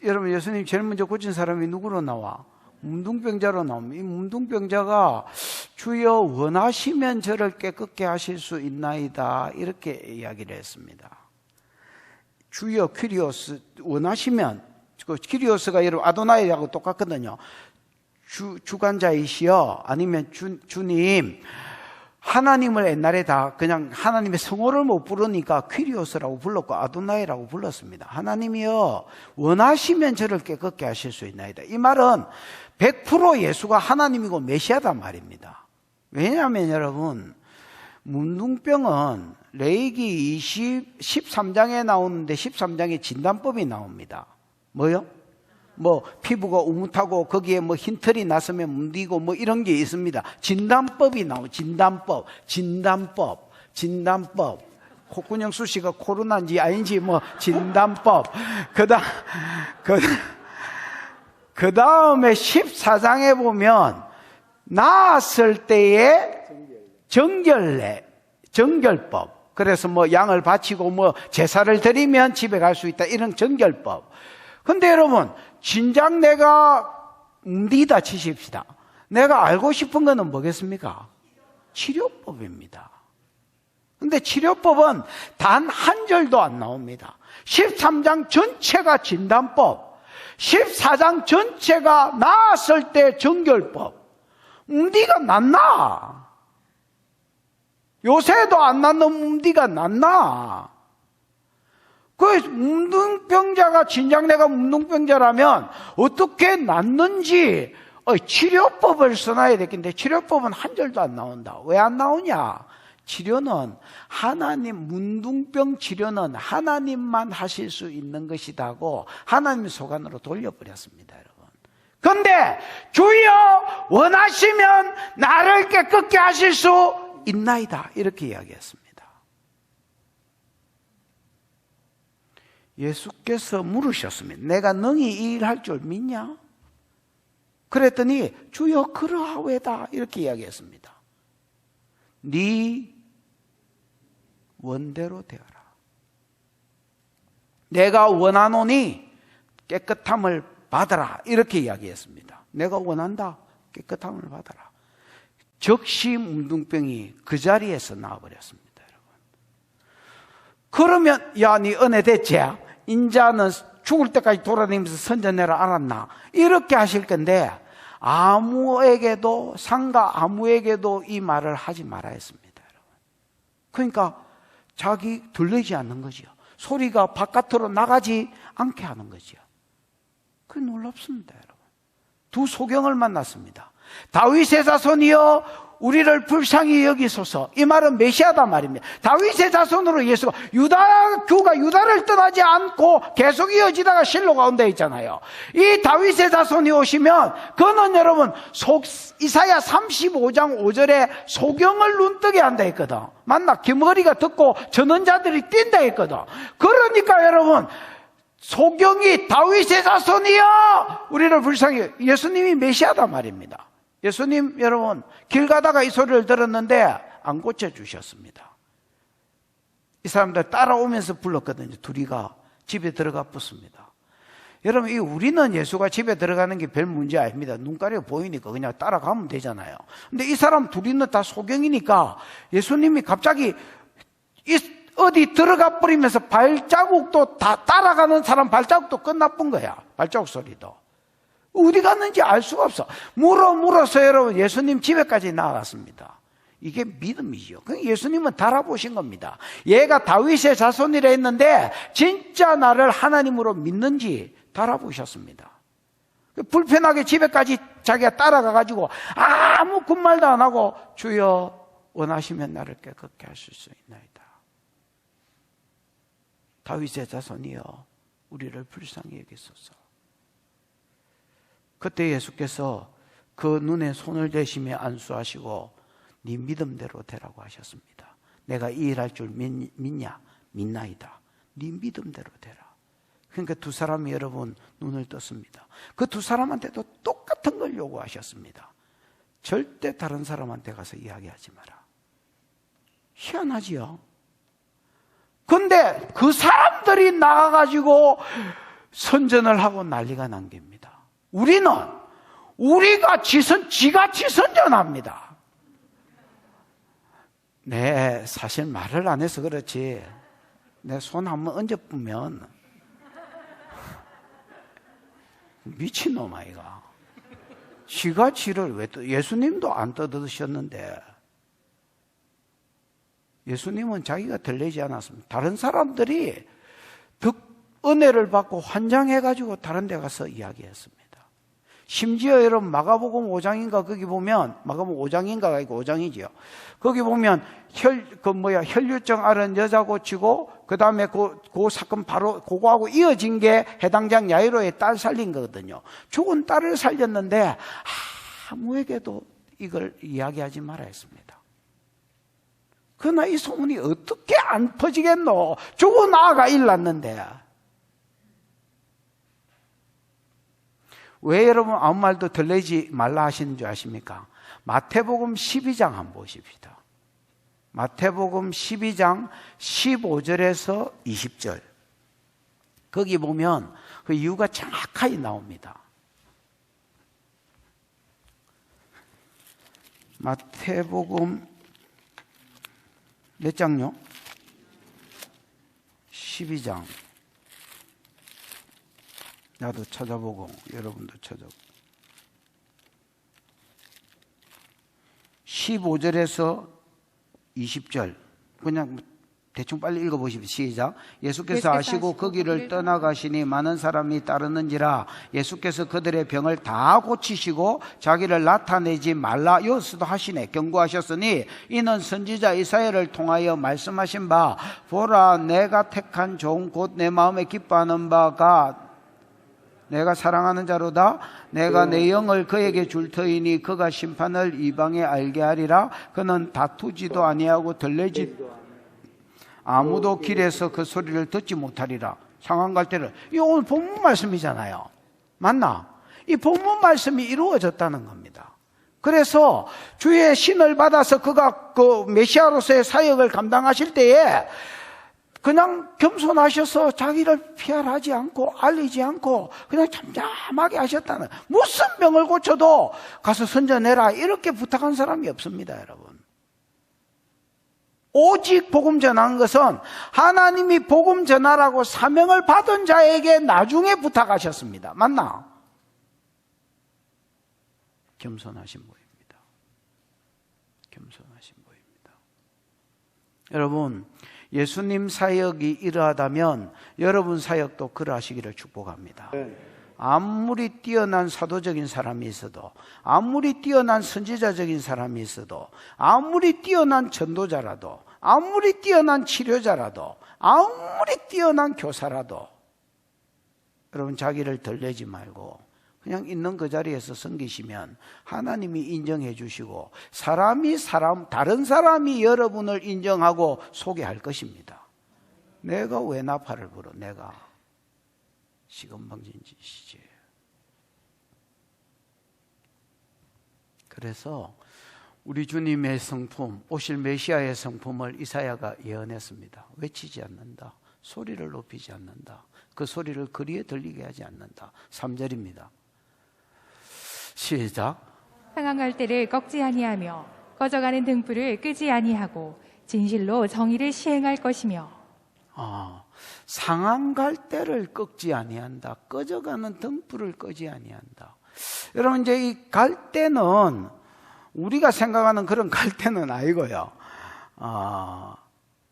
A: 여러분 예수님 제일 먼저 고친 사람이 누구로 나와? 문둥병자로 나옵니다. 이 문둥병자가 주여 원하시면 저를 깨끗게 하실 수 있나이다 이렇게 이야기를 했습니다. 주여 퀴리오스 원하시면, 그 퀴리오스가 여러분 아도나이하고 똑같거든요. 주관자이시여 아니면 주님, 하나님을 옛날에 다 그냥 하나님의 성호를 못 부르니까 퀴리오스라고 불렀고 아도나이라고 불렀습니다. 하나님이여 원하시면 저를 깨끗게 하실 수 있나이다. 이 말은 100% 예수가 하나님이고 메시아단 말입니다. 왜냐하면 여러분 문둥병은 레위기 13장에 나오는데 13장에 진단법이 나옵니다. 뭐요? 뭐 피부가 우뭇하고 거기에 뭐 흰털이 났으면 문디고 뭐 이런 게 있습니다. 진단법이 나오고 진단법. 콧구녕수 씨가 코로나인지 아닌지 뭐 진단법. 그 다음에 14장에 보면 나았을 때의 정결법. 그래서 뭐 양을 바치고 뭐 제사를 드리면 집에 갈 수 있다 이런 정결법. 근데 여러분 진작 내가 움디다 치십시다. 내가 알고 싶은 거는 뭐겠습니까? 치료법입니다. 근데 치료법은 단 한 절도 안 나옵니다. 13장 전체가 진단법, 14장 전체가 나았을 때 정결법. 움디가 낫나? 요새도 안 낫는 움디가 낫나? 그 문둥병자가 진작 내가 문둥병자라면 어떻게 낫는지 치료법을 써놔야 되겠는데 치료법은 한 절도 안 나온다. 왜 안 나오냐? 치료는 문둥병 치료는 하나님만 하실 수 있는 것이다고 하나님 소관으로 돌려버렸습니다, 여러분. 그런데 주여 원하시면 나를 깨끗게 하실 수 있나이다. 이렇게 이야기했습니다. 예수께서 물으셨습니다. 내가 능히 이 일 할 줄 믿냐? 그랬더니 주여 그러하오이다. 이렇게 이야기했습니다. 네 원대로 되어라. 내가 원하노니 깨끗함을 받아라. 이렇게 이야기했습니다. 내가 원한다. 깨끗함을 받아라. 즉시 뭉둥병이 그 자리에서 나와버렸습니다. 여러분. 그러면 야, 네 은혜 됐지? 인자는 죽을 때까지 돌아다니면서 선전해라 알았나? 이렇게 하실 건데 아무에게도 상가 아무에게도 이 말을 하지 말아야 했습니다. 여러분. 그러니까 자기 들리지 않는 거지요. 소리가 바깥으로 나가지 않게 하는 거지요. 그게 놀랍습니다. 여러분. 두 소경을 만났습니다. 다윗의 자손이여 우리를 불쌍히 여기소서. 이 말은 메시아다 말입니다. 다윗의 자손으로 예수가 규가 유다를 떠나지 않고 계속 이어지다가 실로가 온다 있잖아요. 이 다윗의 자손이 오시면 그는 여러분 이사야 35장 5절에 소경을 눈뜨게 한다 했거든. 맞나? 귀머리가 듣고 전원자들이 뛴다 했거든. 그러니까 여러분 소경이 다윗의 자손이여 우리를 불쌍히, 예수님이 메시아다 말입니다. 예수님 여러분 길 가다가 이 소리를 들었는데 안 고쳐주셨습니다. 이 사람들 따라오면서 불렀거든요. 둘이가 집에 들어가 붙습니다. 여러분 우리는 예수가 집에 들어가는 게 별 문제 아닙니다. 눈 가려 보이니까 그냥 따라가면 되잖아요. 근데 이 사람 둘이는 다 소경이니까 예수님이 갑자기 어디 들어가 버리면서 발자국도 다 따라가는 사람 발자국도 끝나쁜 거야. 발자국 소리도. 어디 갔는지 알 수가 없어. 물어서 여러분 예수님 집에까지 나아갔습니다. 이게 믿음이죠. 예수님은 달아보신 겁니다. 얘가 다윗의 자손이라 했는데 진짜 나를 하나님으로 믿는지 달아보셨습니다. 불편하게 집에까지 자기가 따라가가지고 아무 군말도 안 하고 주여 원하시면 나를 깨끗게 하실 수 있나이다. 다윗의 자손이여 우리를 불쌍히 여기소서. 그때 예수께서 그 눈에 손을 대시며 안수하시고 네 믿음대로 되라고 하셨습니다. 내가 이 일 할 줄 믿냐? 믿나이다. 네 믿음대로 되라. 그러니까 두 사람이 여러분 눈을 떴습니다. 그 두 사람한테도 똑같은 걸 요구하셨습니다. 절대 다른 사람한테 가서 이야기하지 마라. 희한하지요? 근데 그 사람들이 나가가지고 선전을 하고 난리가 난 겁니다. 우리가 지가 지선전합니다. 네, 사실 말을 안 해서 그렇지. 내 손 한번 얹어보면 미친놈 아이가. 지가 지를 왜 예수님도 안 떠드셨는데 예수님은 자기가 들리지 않았습니다. 다른 사람들이 은혜를 받고 환장해가지고 다른 데 가서 이야기했습니다. 심지어 여러분 마가복음 5장인가 거기 보면 마가복음 5장인가가 아니고 5장이지요. 거기 보면 혈류증 앓은 여자 고치고 그 다음에 그 사건 바로 그거하고 이어진 게 해당장 야이로의 딸 살린 거거든요. 죽은 딸을 살렸는데 아무에게도 이걸 이야기하지 말아야 했습니다. 그러나 이 소문이 어떻게 안 퍼지겠노? 죽은 아가 일났는데. 왜 여러분 아무 말도 들리지 말라 하시는 줄 아십니까? 마태복음 12장 한번 보십시다. 마태복음 12장 15절에서 20절. 거기 보면 그 이유가 정확하게 나옵니다. 마태복음 몇 장요? 12장. 나도 찾아보고 여러분도 찾아보고 15절에서 20절 그냥 대충 빨리 읽어보십시오. 시작. 예수께서 아시고 그 길을 떠나가시니 많은 사람이 따르는지라 예수께서 그들의 병을 다 고치시고 자기를 나타내지 말라 여수도 하시네 경고하셨으니 이는 선지자 이사야를 통하여 말씀하신 바 보라 내가 택한 종 곧 내 마음에 기뻐하는 바가 내가 사랑하는 자로다. 내가 내 영을 그에게 줄 터이니 그가 심판을 이방에 알게 하리라. 그는 다투지도 아니하고 들레지도 아무도 길에서 그 소리를 듣지 못하리라. 상한 갈대를. 이거 오늘 본문 말씀이잖아요. 맞나? 이 본문 말씀이 이루어졌다는 겁니다. 그래서 주의 신을 받아서 그가 그 메시아로서의 사역을 감당하실 때에 그냥 겸손하셔서 자기를 피할하지 않고 알리지 않고 그냥 잠잠하게 하셨다는, 무슨 병을 고쳐도 가서 선전해라 이렇게 부탁한 사람이 없습니다, 여러분. 오직 복음 전하는 것은 하나님이 복음 전하라고 사명을 받은 자에게 나중에 부탁하셨습니다. 맞나? 겸손하신 분입니다. 겸손하신 분입니다. 여러분, 예수님 사역이 이러하다면 여러분 사역도 그러하시기를 축복합니다. 아무리 뛰어난 사도적인 사람이 있어도, 아무리 뛰어난 선지자적인 사람이 있어도, 아무리 뛰어난 전도자라도, 아무리 뛰어난 치료자라도, 아무리 뛰어난 교사라도 여러분 자기를 덜내지 말고 그냥 있는 그 자리에서 섬기시면 하나님이 인정해 주시고 다른 사람이 여러분을 인정하고 소개할 것입니다. 내가 왜 나팔을 불어? 내가 시건방진짓이지. 그래서 우리 주님의 성품, 오실 메시아의 성품을 이사야가 예언했습니다. 외치지 않는다. 소리를 높이지 않는다. 그 소리를 거리에 들리게 하지 않는다. 3절입니다. 시작.
B: 상한 갈대를 꺾지 아니하며 꺼져가는 등불을 끄지 아니하고 진실로 정의를 시행할 것이며.
A: 상한 갈대를 꺾지 아니한다. 꺼져가는 등불을 끄지 아니한다. 여러분, 이제 이 갈대는 우리가 생각하는 그런 갈대는 아니고요.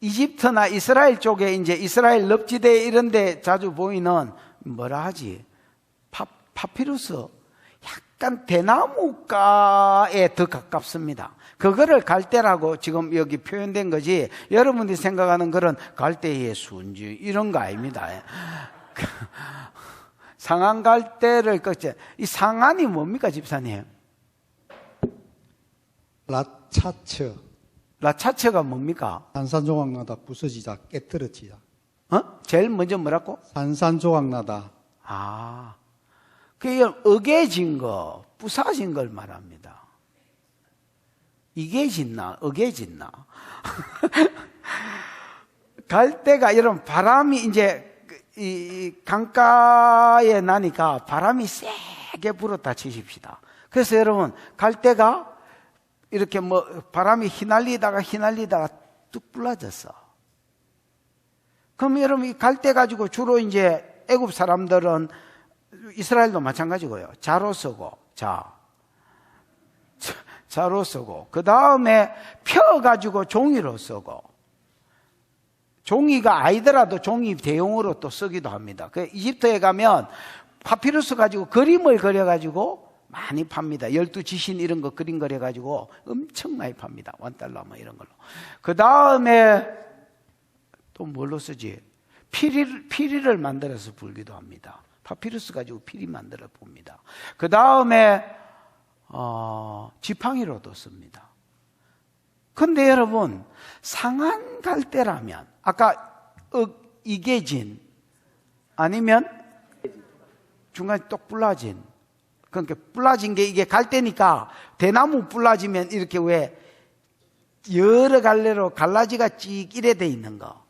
A: 이집트나 이스라엘 쪽에 이제 이스라엘 럽지대 이런 데 자주 보이는 뭐라 하지? 파피루스. 약간 대나무가에 더 가깝습니다. 그거를 갈대라고 지금 여기 표현된 거지, 여러분들이 생각하는 그런 갈대의 순주 이런 거 아닙니다. 상한 갈대를 꺾지. 이 상한이 뭡니까, 집사님?
C: 라차처.
A: 라차처가 뭡니까?
C: 산산조각나다, 부서지다, 깨뜨려지다.
A: 제일 먼저 뭐라고?
C: 산산조각나다.
A: 그게 어개진 거, 부사진 걸 말합니다. 이게 짓나, 어개 짓나. 갈대가, 여러분, 바람이 이제 이 강가에 나니까 바람이 세게 불었다 치십시다. 그래서 여러분, 갈대가 이렇게 바람이 휘날리다가 뚝 불러졌어. 그럼 여러분, 이 갈대 가지고 주로 이제 애굽 사람들은, 이스라엘도 마찬가지고요. 자로 쓰고, 자로 쓰고, 그 다음에 펴가지고 종이로 쓰고, 종이가 아니더라도 종이 대용으로 또 쓰기도 합니다. 그 이집트에 가면 파피루스 가지고 그림을 그려가지고 많이 팝니다. 12지신 이런 거 그림 그려가지고 엄청 많이 팝니다. $1 뭐 이런 걸로. 그 다음에 또 뭘로 쓰지? 피리를 만들어서 불기도 합니다. 파피루스 가지고 피리 만들어 봅니다. 그 다음에 지팡이로도 씁니다. 근데 여러분, 상한 갈대라면, 아까 이게진 아니면 중간에 똑 불라진, 그러니까 불라진 게 이게 갈대니까 대나무 불라지면 이렇게 왜 여러 갈래로 갈라지가 찍 이래 돼 있는 거,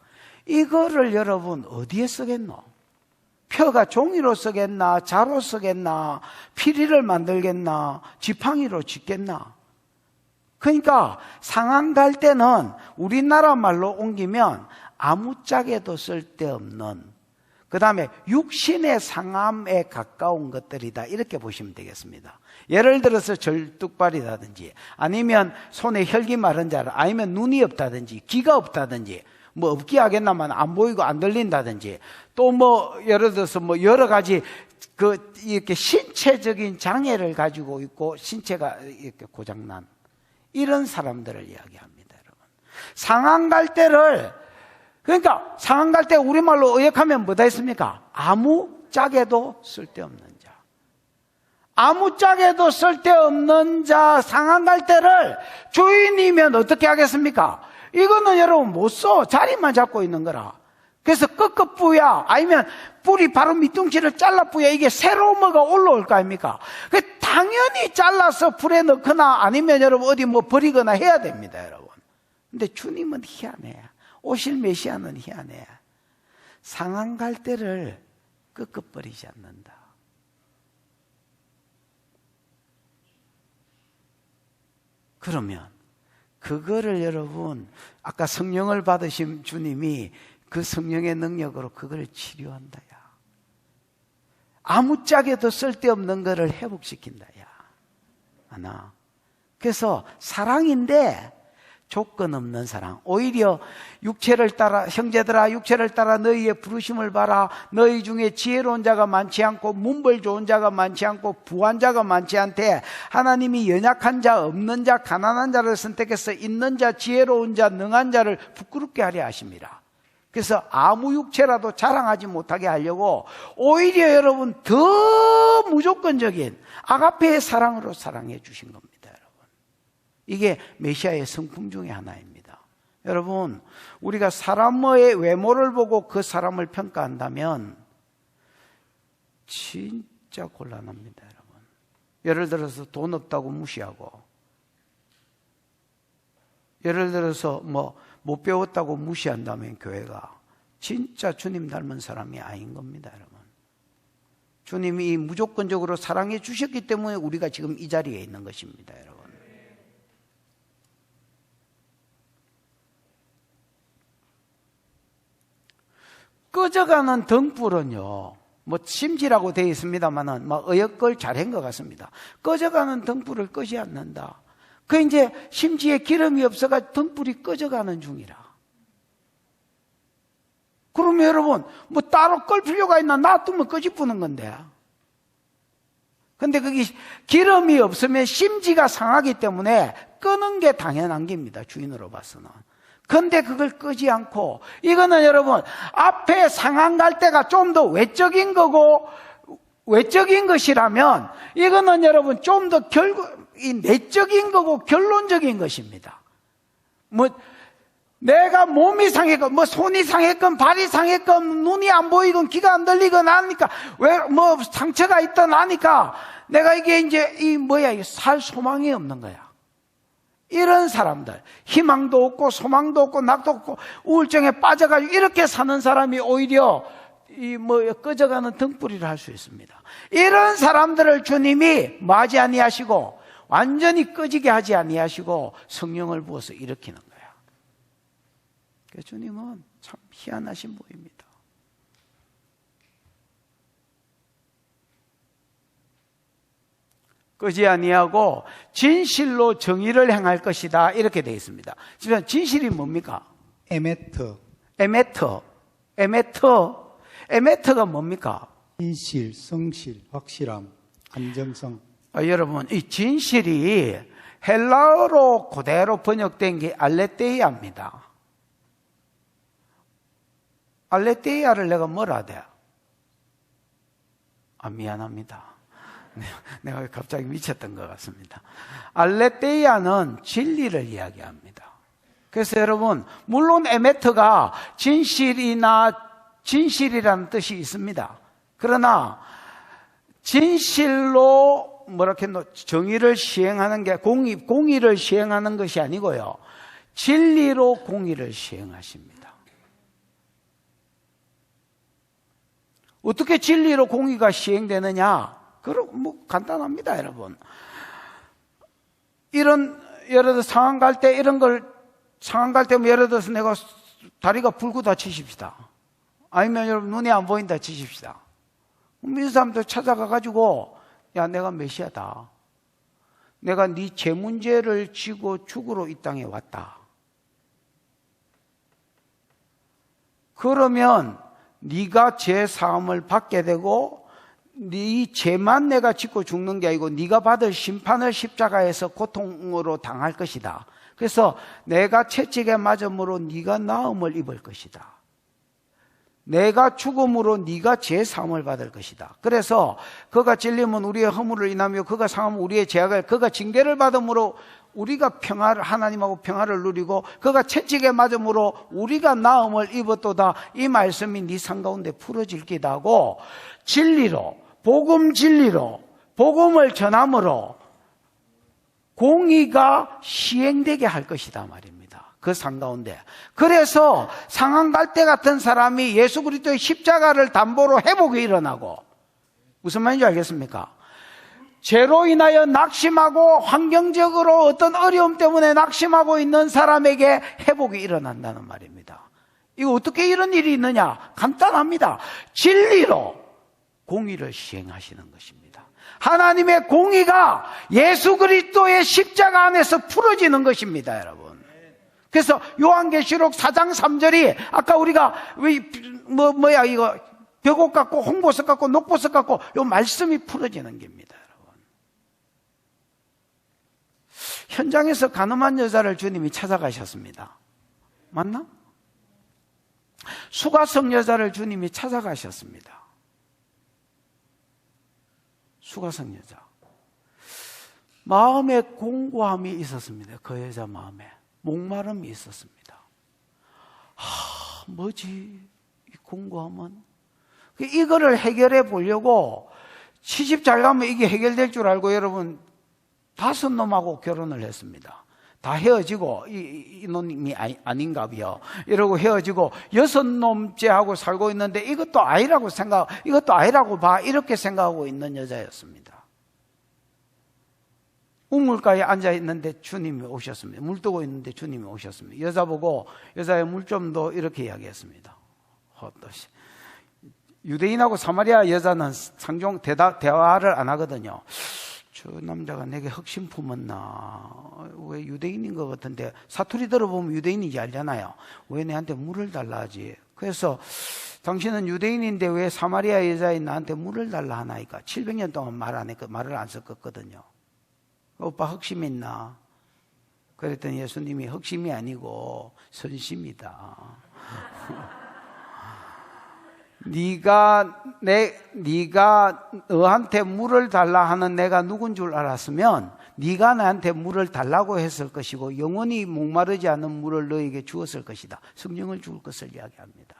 A: 이거를 여러분 어디에 쓰겠노? 펴가 종이로 쓰겠나, 자로 쓰겠나, 피리를 만들겠나, 지팡이로 짓겠나? 그러니까 상한 갈대는 우리나라 말로 옮기면 아무짝에도 쓸데없는, 그 다음에 육신의 상함에 가까운 것들이다, 이렇게 보시면 되겠습니다. 예를 들어서 절뚝발이라든지, 아니면 손에 혈기 마른 자라, 아니면 눈이 없다든지, 귀가 없다든지, 뭐 없기 하겠나만 안 보이고 안 들린다든지, 또 예를 들어서 여러 가지 이렇게 신체적인 장애를 가지고 있고 신체가 이렇게 고장난 이런 사람들을 이야기합니다, 여러분. 상한 갈대를, 그러니까 상한 갈대 우리말로 의역하면 뭐다 했습니까? 아무 아무짝에도 쓸데없는 자. 아무짝에도 쓸데없는 자 상한 갈대를 주인이면 어떻게 하겠습니까? 이거는 여러분 못 써. 자리만 잡고 있는 거라. 그래서 꺾어 뿌야 아니면 뿌리 바로 밑둥치를 잘라 뿌야 이게 새로 뭐가 올라올 거 아닙니까? 당연히 잘라서 불에 넣거나 아니면 여러분 어디 뭐 버리거나 해야 됩니다, 여러분. 근데 주님은 희한해. 오실 메시아는 희한해. 상한 갈대를 꺾어버리지 않는다. 그러면 그거를 여러분 아까 성령을 받으신 주님이 그 성령의 능력으로 그걸 치료한다. 야. 아무짝에도 쓸데없는 거를 회복시킨다. 야. 하나. 그래서 사랑인데 조건 없는 사랑. 오히려 육체를 따라 형제들아 육체를 따라 너희의 부르심을 봐라. 너희 중에 지혜로운 자가 많지 않고 문벌 좋은 자가 많지 않고 부한 자가 많지 않대. 하나님이 연약한 자 없는 자 가난한 자를 선택해서 있는 자 지혜로운 자 능한 자를 부끄럽게 하려 하십니다. 그래서 아무 육체라도 자랑하지 못하게 하려고 오히려 여러분 더 무조건적인 아가페의 사랑으로 사랑해 주신 겁니다. 이게 메시아의 성품 중에 하나입니다. 여러분, 우리가 사람의 외모를 보고 그 사람을 평가한다면 진짜 곤란합니다, 여러분. 예를 들어서 돈 없다고 무시하고, 예를 들어서 못 배웠다고 무시한다면 교회가 진짜 주님 닮은 사람이 아닌 겁니다, 여러분. 주님이 무조건적으로 사랑해 주셨기 때문에 우리가 지금 이 자리에 있는 것입니다, 여러분. 꺼져가는 등불은요, 심지라고 되어 있습니다만은, 어역걸 잘한 것 같습니다. 꺼져가는 등불을 끄지 않는다. 그 이제 심지에 기름이 없어가 등불이 꺼져가는 중이라. 그러면 여러분, 따로 끌 필요가 있나? 놔두면 꺼지푸는 건데. 근데 그게 기름이 없으면 심지가 상하기 때문에 끄는 게 당연한 겁니다. 주인으로 봐서는. 근데 그걸 끄지 않고, 이거는 여러분, 앞에 상한 갈대가 좀 더 외적인 거고, 외적인 것이라면, 이거는 여러분 좀 더 이 내적인 거고 결론적인 것입니다. 내가 몸이 상했건, 손이 상했건, 발이 상했건, 눈이 안 보이건, 귀가 안 들리건 하니까, 상처가 있던 하니까, 내가 이게 이제, 살 소망이 없는 거야. 이런 사람들, 희망도 없고 소망도 없고 낙도 없고 우울증에 빠져가지고 이렇게 사는 사람이 오히려 꺼져가는 등불이라 할 수 있습니다. 이런 사람들을 주님이 맞이 아니하시고 완전히 꺼지게 하지 아니하시고 성령을 부어서 일으키는 거야. 그래서 주님은 참 희한하신 분입니다. 끄지 아니하고 진실로 정의를 행할 것이다 이렇게 되어 있습니다. 지금 진실이 뭡니까? 에메트가 뭡니까?
C: 진실, 성실, 확실함, 안정성.
A: 여러분, 이 진실이 헬라어로 그대로 번역된 게 알레테이아입니다. 알레테이아를 내가 뭐라 돼? 미안합니다. 내가 갑자기 미쳤던 것 같습니다. 알레테이아는 진리를 이야기합니다. 그래서 여러분, 물론 에메트가 진실이라는 뜻이 있습니다. 그러나 진실로 정의를 시행하는 게 공의를 시행하는 것이 아니고요. 진리로 공의를 시행하십니다. 어떻게 진리로 공의가 시행되느냐? 그럼 간단합니다, 여러분. 예를 들어서 상한 갈 때 예를 들어서 내가 다리가 붉다 치십시다. 아니면 여러분 눈이 안 보인다 치십시다. 이 사람들 찾아가가지고, 야, 내가 메시아다. 내가 네 죄 문제를 지고 죽으러 이 땅에 왔다. 그러면 네가 죄 사함을 받게 되고 네 죄만 내가 짓고 죽는 게 아니고 네가 받을 심판을 십자가에서 고통으로 당할 것이다. 그래서 내가 채찍에 맞음으로 네가 나음을 입을 것이다. 내가 죽음으로 네가 죄사함을 받을 것이다. 그래서 그가 찔리면 우리의 허물을 인하며 그가 상하면 우리의 죄악을, 그가 징계를 받음으로 우리가 평화를, 하나님하고 평화를 누리고 그가 채찍에 맞음으로 우리가 나음을 입었도다. 이 말씀이 네 삶 가운데 풀어질 기다 하고, 진리로, 복음 진리로, 복음을 전함으로 공의가 시행되게 할 것이다 말입니다. 그 삶 가운데. 그래서 상한갈대 같은 사람이 예수 그리스도의 십자가를 담보로 회복이 일어나고, 무슨 말인지 알겠습니까? 죄로 인하여 낙심하고 환경적으로 어떤 어려움 때문에 낙심하고 있는 사람에게 회복이 일어난다는 말입니다. 이거 어떻게 이런 일이 있느냐? 간단합니다. 진리로 공의를 시행하시는 것입니다. 하나님의 공의가 예수 그리스도의 십자가 안에서 풀어지는 것입니다, 여러분. 그래서 요한계시록 4장 3절이 아까 우리가 이거 벽옥 같고 홍보석 같고 녹보석 같고 요 말씀이 풀어지는 겁니다, 여러분. 현장에서 가늠한 여자를 주님이 찾아가셨습니다. 맞나? 수가성 여자를 주님이 찾아가셨습니다. 수가성 여자. 마음에 공고함이 있었습니다. 그 여자 마음에 목마름이 있었습니다. 뭐지 이 공고함은? 이거를 해결해 보려고 시집 잘 가면 이게 해결될 줄 알고 여러분 5놈하고 결혼을 했습니다. 다 헤어지고 이놈이 아닌가 봐요. 이러고 헤어지고 6놈째하고 살고 있는데 이것도 아니라고 봐, 이렇게 생각하고 있는 여자였습니다. 우물가에 앉아 있는데 주님이 오셨습니다. 물 뜨고 있는데 주님이 오셨습니다. 여자 보고 여자의 물 좀 더 이렇게 이야기했습니다. 유대인하고 사마리아 여자는 상종 대화를 안 하거든요. 저 남자가 내게 흑심 품었나? 왜 유대인인 것 같은데 사투리 들어보면 유대인인지 알잖아요. 왜 내한테 물을 달라 하지? 그래서 당신은 유대인인데 왜 사마리아 여자인 나한테 물을 달라 하나이까? 700년 동안 말을 안 섞었거든요. 오빠 흑심 있나? 그랬더니 예수님이 흑심이 아니고 선심이다. 네가 너한테 물을 달라 하는 내가 누군 줄 알았으면 네가 나한테 물을 달라고 했을 것이고 영원히 목마르지 않은 물을 너에게 주었을 것이다. 성령을 줄 것을 이야기합니다.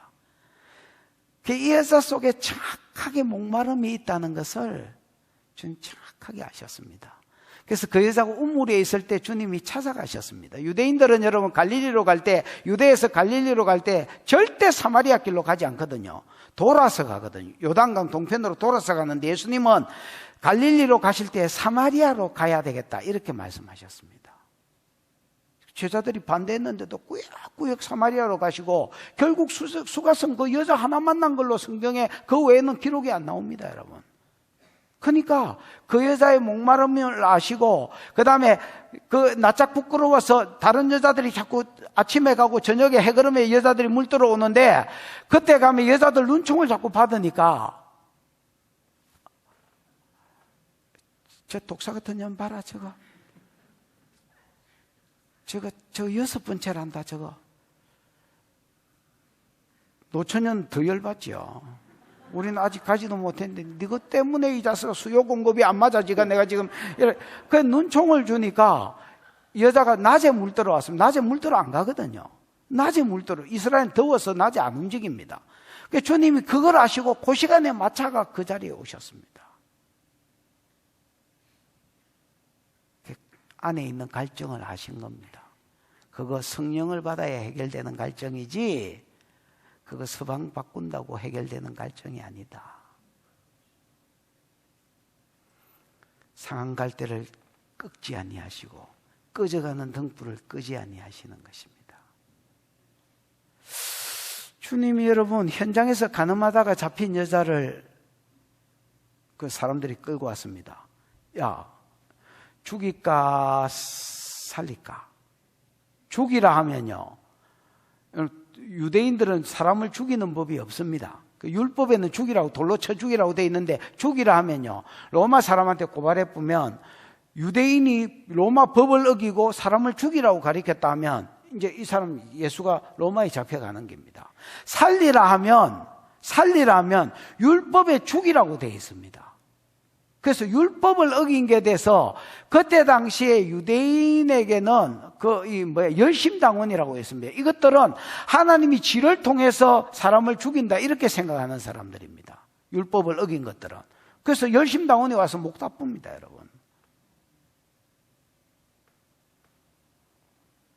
A: 이 여자 속에 정확하게 목마름이 있다는 것을 주님 정확하게 아셨습니다. 그래서 그 여자가 우물에 있을 때 주님이 찾아가셨습니다. 유대인들은 여러분 갈릴리로 갈 때, 유대에서 갈릴리로 갈 때 절대 사마리아 길로 가지 않거든요. 돌아서 가거든요. 요단강 동편으로 돌아서 가는데 예수님은 갈릴리로 가실 때 사마리아로 가야 되겠다 이렇게 말씀하셨습니다. 제자들이 반대했는데도 꾸역꾸역 사마리아로 가시고 결국 수가성 그 여자 하나 만난 걸로 성경에 그 외에는 기록이 안 나옵니다, 여러분. 그러니까 그 여자의 목마름을 아시고 그 다음에 그 낯짝 부끄러워서 다른 여자들이 자꾸 아침에 가고 저녁에 해그름에 여자들이 물 들어오는데 그때 가면 여자들 눈총을 자꾸 받으니까 저 독사 같은 년 봐라 저거 6번째란다 저거. 노처녀는 더 열받죠. 우리는 아직 가지도 못했는데 이것 때문에 이 자식아 수요 공급이 안 맞아지가 내가 지금 그 눈총을 주니까 여자가 낮에 물 들어 왔으면 낮에 물 들어 안 가거든요. 낮에 물 들어 이스라엘은 더워서 낮에 안 움직입니다. 그러니까 주님이 그걸 아시고 그 시간에 마차가 그 자리에 오셨습니다. 그 안에 있는 갈증을 아신 겁니다. 그거 성령을 받아야 해결되는 갈증이지 그거 서방 바꾼다고 해결되는 갈증이 아니다. 상한 갈대를 꺾지 아니하시고 꺼져가는 등불을 끄지 아니하시는 것입니다. 주님이 여러분 현장에서 가늠하다가 잡힌 여자를 그 사람들이 끌고 왔습니다. 야, 죽일까 살릴까? 죽이라 하면요, 유대인들은 사람을 죽이는 법이 없습니다. 그 율법에는 죽이라고 돌로 쳐 죽이라고 돼 있는데 죽이라 하면요, 로마 사람한테 고발해 보면 유대인이 로마 법을 어기고 사람을 죽이라고 가리켰다 하면 이제 이 사람 예수가 로마에 잡혀가는 겁니다. 살리라 하면 살리라면 율법의 죽이라고 되어 있습니다. 그래서 율법을 어긴 게 돼서 그때 당시에 유대인에게는 열심당원이라고 했습니다. 이것들은 하나님이 쥐를 통해서 사람을 죽인다 이렇게 생각하는 사람들입니다. 율법을 어긴 것들은. 그래서 열심당원이 와서 목 다쁩니다, 여러분.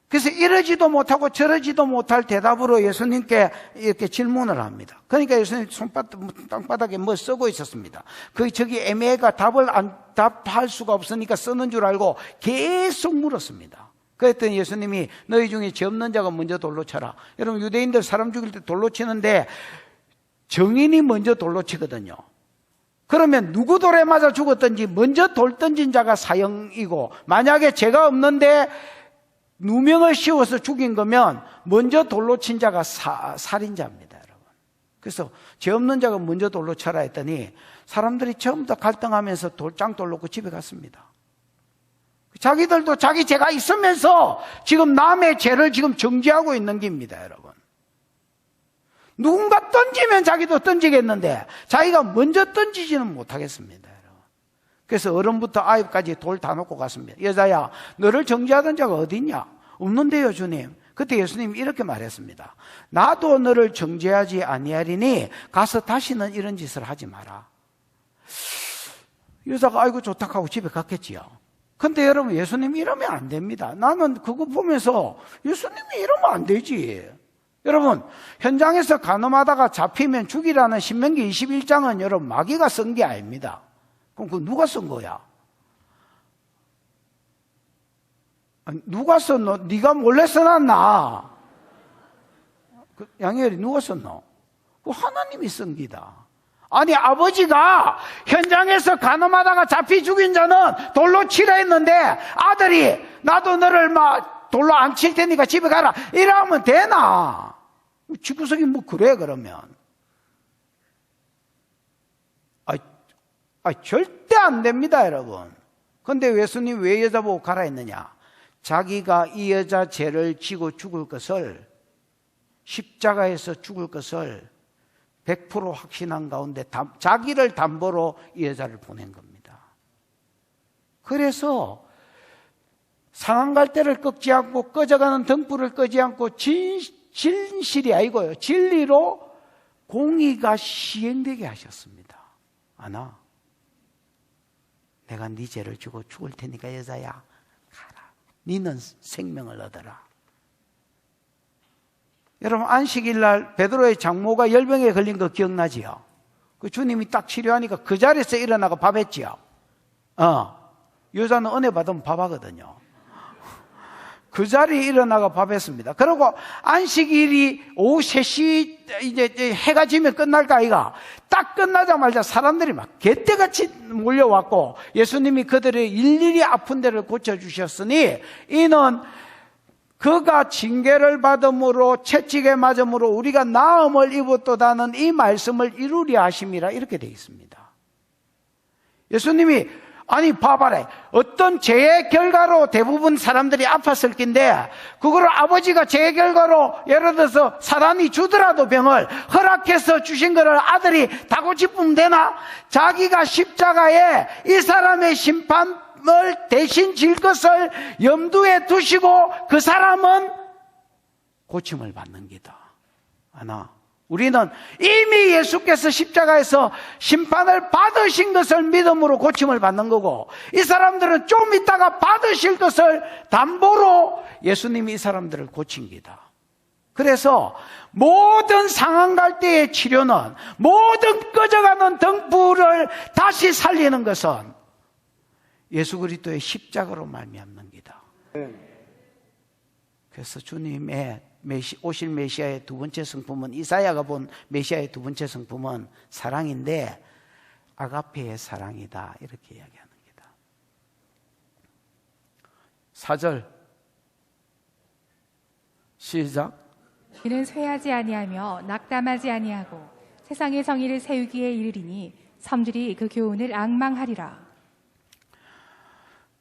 A: 그래서 이러지도 못하고 저러지도 못할 대답으로 예수님께 이렇게 질문을 합니다. 그러니까 예수님 땅바닥에 뭐 쓰고 있었습니다. 저기 애매가 답할 수가 없으니까 쓰는 줄 알고 계속 물었습니다. 그랬더니 예수님이 너희 중에 죄 없는 자가 먼저 돌로 쳐라. 여러분, 유대인들 사람 죽일 때 돌로 치는데 정인이 먼저 돌로 치거든요. 그러면 누구 돌에 맞아 죽었든지 먼저 돌 던진 자가 사형이고, 만약에 죄가 없는데 누명을 씌워서 죽인 거면 먼저 돌로 친 자가 살인자입니다, 여러분. 그래서 죄 없는 자가 먼저 돌로 쳐라 했더니 사람들이 전부 다 갈등하면서 짱돌 놓고 집에 갔습니다. 자기들도 자기 죄가 있으면서 지금 남의 죄를 지금 정지하고 있는 겁니다, 여러분. 누군가 던지면 자기도 던지겠는데 자기가 먼저 던지지는 못하겠습니다, 여러분. 그래서 어른부터 아이까지 돌 다 놓고 갔습니다. 여자야, 너를 정죄하던 자가 어디 있냐? 없는데요, 주님. 그때 예수님이 이렇게 말했습니다. 나도 너를 정죄하지 아니하리니 가서 다시는 이런 짓을 하지 마라. 여자가 아이고 좋다 하고 집에 갔겠지요. 근데 여러분, 예수님이 이러면 안 됩니다. 나는 그거 보면서 예수님이 이러면 안 되지. 여러분, 현장에서 간음하다가 잡히면 죽이라는 신명기 21장은 여러분 마귀가 쓴 게 아닙니다. 그럼 그거 누가 쓴 거야? 아니, 누가 썼노? 네가 몰래 써놨나? 양혜열이 누가 썼노? 그거 하나님이 쓴 기다. 아니, 아버지가 현장에서 간음하다가 잡히 죽인 자는 돌로 치라 했는데 아들이 나도 너를 막 돌로 안 칠 테니까 집에 가라 이러면 되나? 집구석이 뭐 그래 그러면? 절대 안 됩니다, 여러분. 근데 예수님 왜 여자 보고 가라 했느냐? 자기가 이 여자 죄를 지고 죽을 것을, 십자가에서 죽을 것을 100% 확신한 가운데 자기를 담보로 이 여자를 보낸 겁니다. 그래서 상한갈대를 꺾지 않고 꺼져가는 등불을 끄지 않고 진실이 아니고요, 진리로 공의가 시행되게 하셨습니다. 아나, 내가 네 죄를 지고 죽을 테니까 여자야 가라. 너는 생명을 얻어라. 여러분, 안식일 날 베드로의 장모가 열병에 걸린 거 기억나지요? 그 주님이 딱 치료하니까 그 자리에서 일어나고 밥했지요. 여자는 은혜 받으면 밥하거든요. 그 자리에 일어나가 밥했습니다. 그리고 안식일이 오후 3시 이제 해가 지면 끝날까 아이가? 딱 끝나자마자 사람들이 막 개떼같이 몰려왔고 예수님이 그들의 일일이 아픈 데를 고쳐주셨으니 이는 그가 징계를 받음으로 채찍에 맞음으로 우리가 나음을 입었도다는 이 말씀을 이루려 하심이라 이렇게 되어 있습니다. 예수님이 아니 봐봐라, 어떤 죄의 결과로 대부분 사람들이 아팠을 낀데 그거를 아버지가 죄의 결과로 예를 들어서 사단이 주더라도 병을 허락해서 주신 거를 아들이 다 고치면 되나? 자기가 십자가에 이 사람의 심판을 대신 질 것을 염두에 두시고 그 사람은 고침을 받는 기다. 하나, 우리는 이미 예수께서 십자가에서 심판을 받으신 것을 믿음으로 고침을 받는 거고 이 사람들은 좀 있다가 받으실 것을 담보로 예수님이 이 사람들을 고친 기다. 그래서 모든 상한갈대의 치료는, 모든 꺼져가는 등불을 다시 살리는 것은 예수 그리스도의 십자가로 말미암는 기다. 그래서 주님의 오실 메시아의 두 번째 성품은, 이사야가 본 메시아의 두 번째 성품은 사랑인데 아가페의 사랑이다, 이렇게 이야기하는 겁니다. 4절 시작.
B: 이는 쇠하지 아니하며 낙담하지 아니하고 세상의 정의를 세우기에 이르리니 섬들이 그 교훈을 앙망하리라.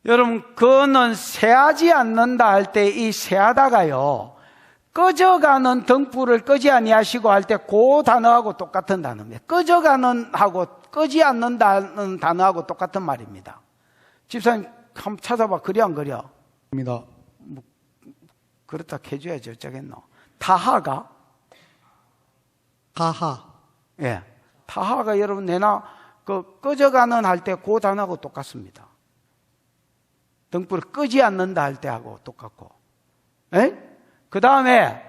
A: 여러분, 그는 세하지 않는다 할 때 이 세하다가요, 꺼져가는 등불을 끄지 아니하시고 할 때 그 단어하고 똑같은 단어입니다. 꺼져가는 하고 끄지 않는다는 단어하고 똑같은 말입니다. 집사님 한번 찾아봐. 그려 안 그려?
C: 입니다.
A: 그렇다 해줘야지 어쩌겠노. 타하가?
C: 가하.
A: 예. 타하가 여러분 내나 꺼져가는 할 때 그 단어하고 똑같습니다. 등불을 끄지 않는다 할 때하고 똑같고. 예? 그 다음에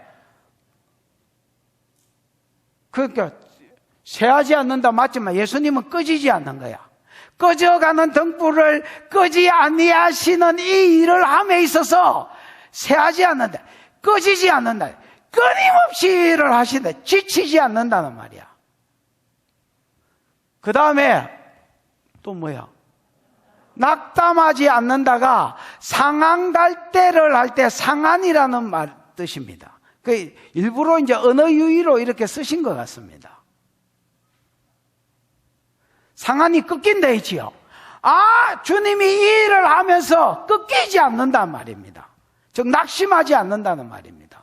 A: 그러니까 새하지 않는다 맞지만 예수님은 꺼지지 않는 거야. 꺼져가는 등불을 끄지 아니하시는 이 일을 함에 있어서 새하지 않는다, 꺼지지 않는다, 끊임없이 일을 하시는데 지치지 않는다는 말이야. 그 다음에 또 뭐야? 낙담하지 않는다가 상한갈대를 할 때 상한이라는 말 뜻입니다. 그 일부러 이제 언어 유희로 이렇게 쓰신 것 같습니다. 상한이 꺾인다 했지요. 주님이 이 일을 하면서 꺾이지 않는단 말입니다. 즉 낙심하지 않는다는 말입니다.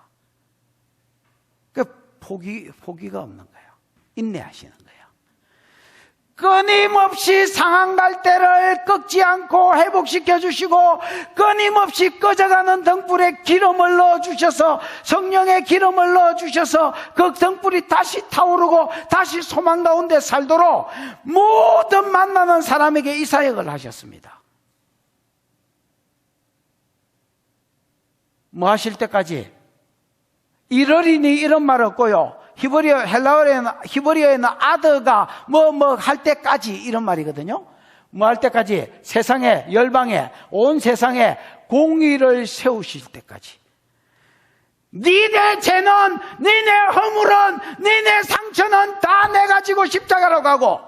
A: 그 포기가 없는 거예요. 인내하시는 거예요. 끊임없이 상한갈대를 꺾지 않고 회복시켜 주시고 끊임없이 꺼져가는 등불에 기름을 넣어주셔서 성령의 기름을 넣어주셔서 그 등불이 다시 타오르고 다시 소망 가운데 살도록 모든 만나는 사람에게 이 사역을 하셨습니다. 뭐 하실 때까지? 이러리니 이런 말 없고요. 히브리어에는 아드가 뭐 할 때까지 이런 말이거든요. 뭐 할 때까지? 세상에, 열방에, 온 세상에 공의를 세우실 때까지. 니네 죄는, 니네 허물은, 니네 상처는 다 내가 지고 십자가로 가고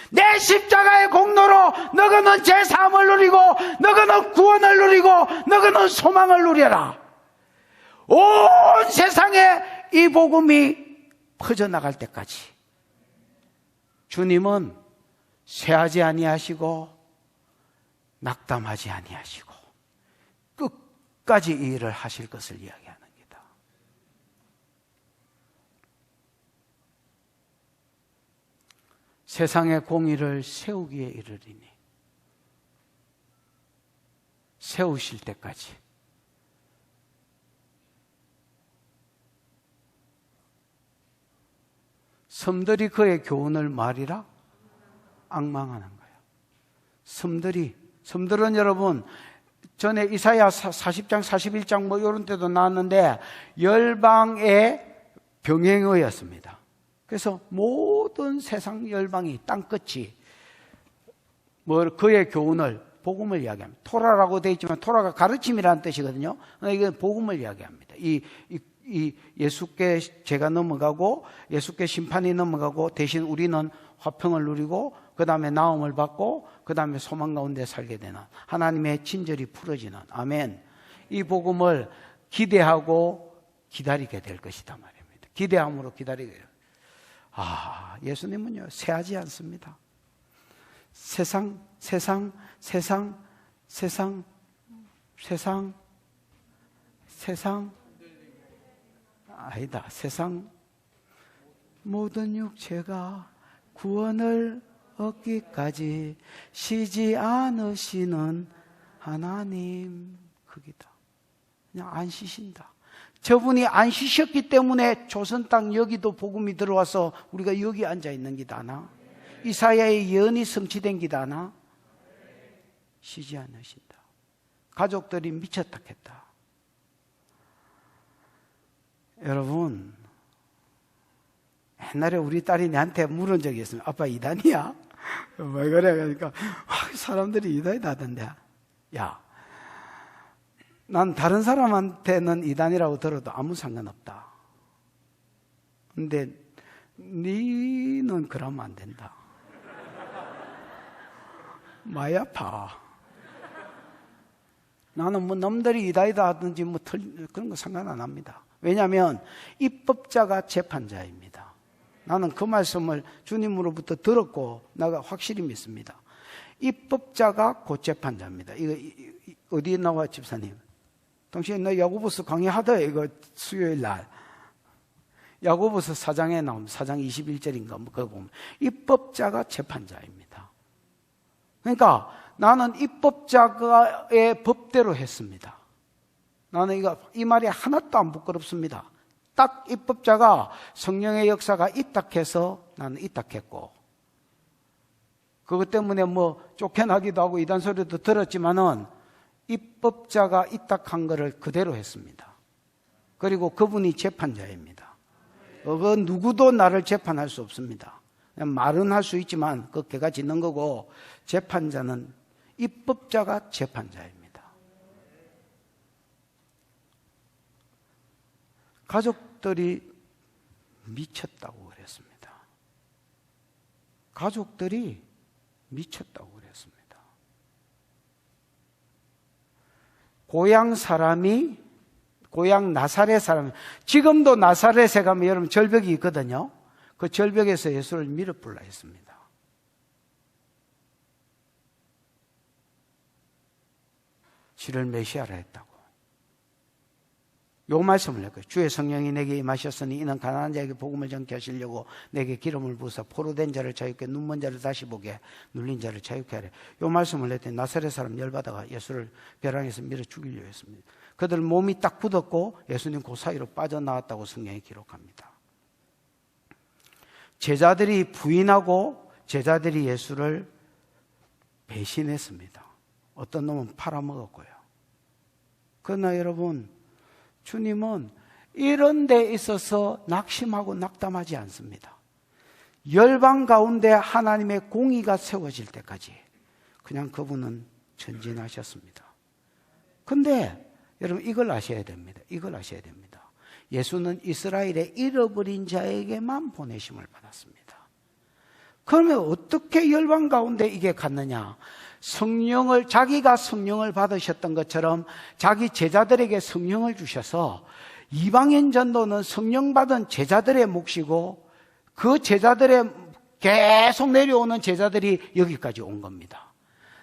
A: 내 십자가의 공로로 너희는 죄사함을 누리고 너희는 구원을 누리고 너희는 소망을 누려라. 온 세상에 이 복음이 퍼져나갈 때까지 주님은 쇠하지 아니하시고 낙담하지 아니하시고 끝까지 이 일을 하실 것을 이야기하는 겁니다. 세상의 공의를 세우기에 이르리니 세우실 때까지 섬들이 그의 교훈을 말이라 앙망하는 거예요. 섬들은 여러분 전에 이사야 40장 41장 뭐 이런 때도 나왔는데 열방의 병행어였습니다. 그래서 모든 세상 열방이 땅끝이 뭐 그의 교훈을 복음을 이야기합니다. 토라라고 되어 있지만 토라가 가르침이라는 뜻이거든요. 이건 복음을 이야기합니다. 이 예수께 죄가 넘어가고 예수께 심판이 넘어가고 대신 우리는 화평을 누리고 그 다음에 나음을 받고 그 다음에 소망 가운데 살게 되는 하나님의 친절이 풀어지는 아멘. 이 복음을 기대하고 기다리게 될 것이다 말입니다. 기대함으로 기다리게 돼요. 예수님은요 쇠하지 않습니다. 세상 아니다. 세상 모든 육체가 구원을 얻기까지 쉬지 않으시는 하나님 그기다. 그냥 안 쉬신다. 저분이 안 쉬셨기 때문에 조선 땅 여기도 복음이 들어와서 우리가 여기 앉아 있는 기다나 이사야의 예언이 성취된 기다나 쉬지 않으신다. 가족들이 미쳤다 했다. 여러분 옛날에 우리 딸이 내한테 물은 적이 있습니다. 아빠 이단이야? 왜 그래? 그러니까 사람들이 이단이다 하던데 야, 난 다른 사람한테는 이단이라고 들어도 아무 상관없다. 근데 니는 그러면 안 된다. 많이 아파. 나는 뭐 남들이 이단이다 하든지 뭐 그런 거 상관 안 합니다. 왜냐하면 입법자가 재판자입니다. 나는 그 말씀을 주님으로부터 들었고 내가 확실히 믿습니다. 입법자가 곧 재판자입니다. 이거 어디에 나와 집사님? 당신 너 야고보서 강의하다 이거 수요일 날. 야고보서 4장에 나오면 4장 21절인가 뭐 그거 보면 입법자가 재판자입니다. 그러니까 나는 입법자의 법대로 했습니다. 나는 이 말이 하나도 안 부끄럽습니다. 딱 입법자가 성령의 역사가 이딱해서 나는 이딱했고, 그것 때문에 뭐 쫓겨나기도 하고 이단 소리도 들었지만은 입법자가 이딱한 거를 그대로 했습니다. 그리고 그분이 재판자입니다. 그 누구도 나를 재판할 수 없습니다. 그냥 말은 할 수 있지만 그 걔가 짓는 거고, 재판자는 입법자가 재판자입니다. 가족들이 미쳤다고 그랬습니다. 가족들이 미쳤다고 그랬습니다. 고향 나사렛 사람이, 지금도 나사렛에 가면 여러분 절벽이 있거든요. 그 절벽에서 예수를 밀어불라 했습니다. 지를 메시아라 했다고. 요 말씀을 했고요. 주의 성령이 내게 임하셨으니 이는 가난한 자에게 복음을 전케 하시려고 내게 기름을 부으사 포로된 자를 자유케, 눈먼 자를 다시 보게, 눌린 자를 자유케 하래. 요 말씀을 했더니 나사렛 사람 열받아가 예수를 벼랑에서 밀어 죽이려 했습니다. 그들 몸이 딱 굳었고 예수님 그 사이로 빠져나왔다고 성경이 기록합니다. 제자들이 부인하고 제자들이 예수를 배신했습니다. 어떤 놈은 팔아먹었고요. 그러나 여러분, 주님은 이런 데 있어서 낙심하고 낙담하지 않습니다. 열방 가운데 하나님의 공의가 세워질 때까지 그냥 그분은 전진하셨습니다. 근데 여러분 이걸 아셔야 됩니다. 이걸 아셔야 됩니다. 예수는 이스라엘의 잃어버린 자에게만 보내심을 받았습니다. 그러면 어떻게 열방 가운데 이게 갔느냐? 자기가 성령을 받으셨던 것처럼 자기 제자들에게 성령을 주셔서 이방인 전도는 성령 받은 제자들의 몫이고, 그 제자들의 계속 내려오는 제자들이 여기까지 온 겁니다.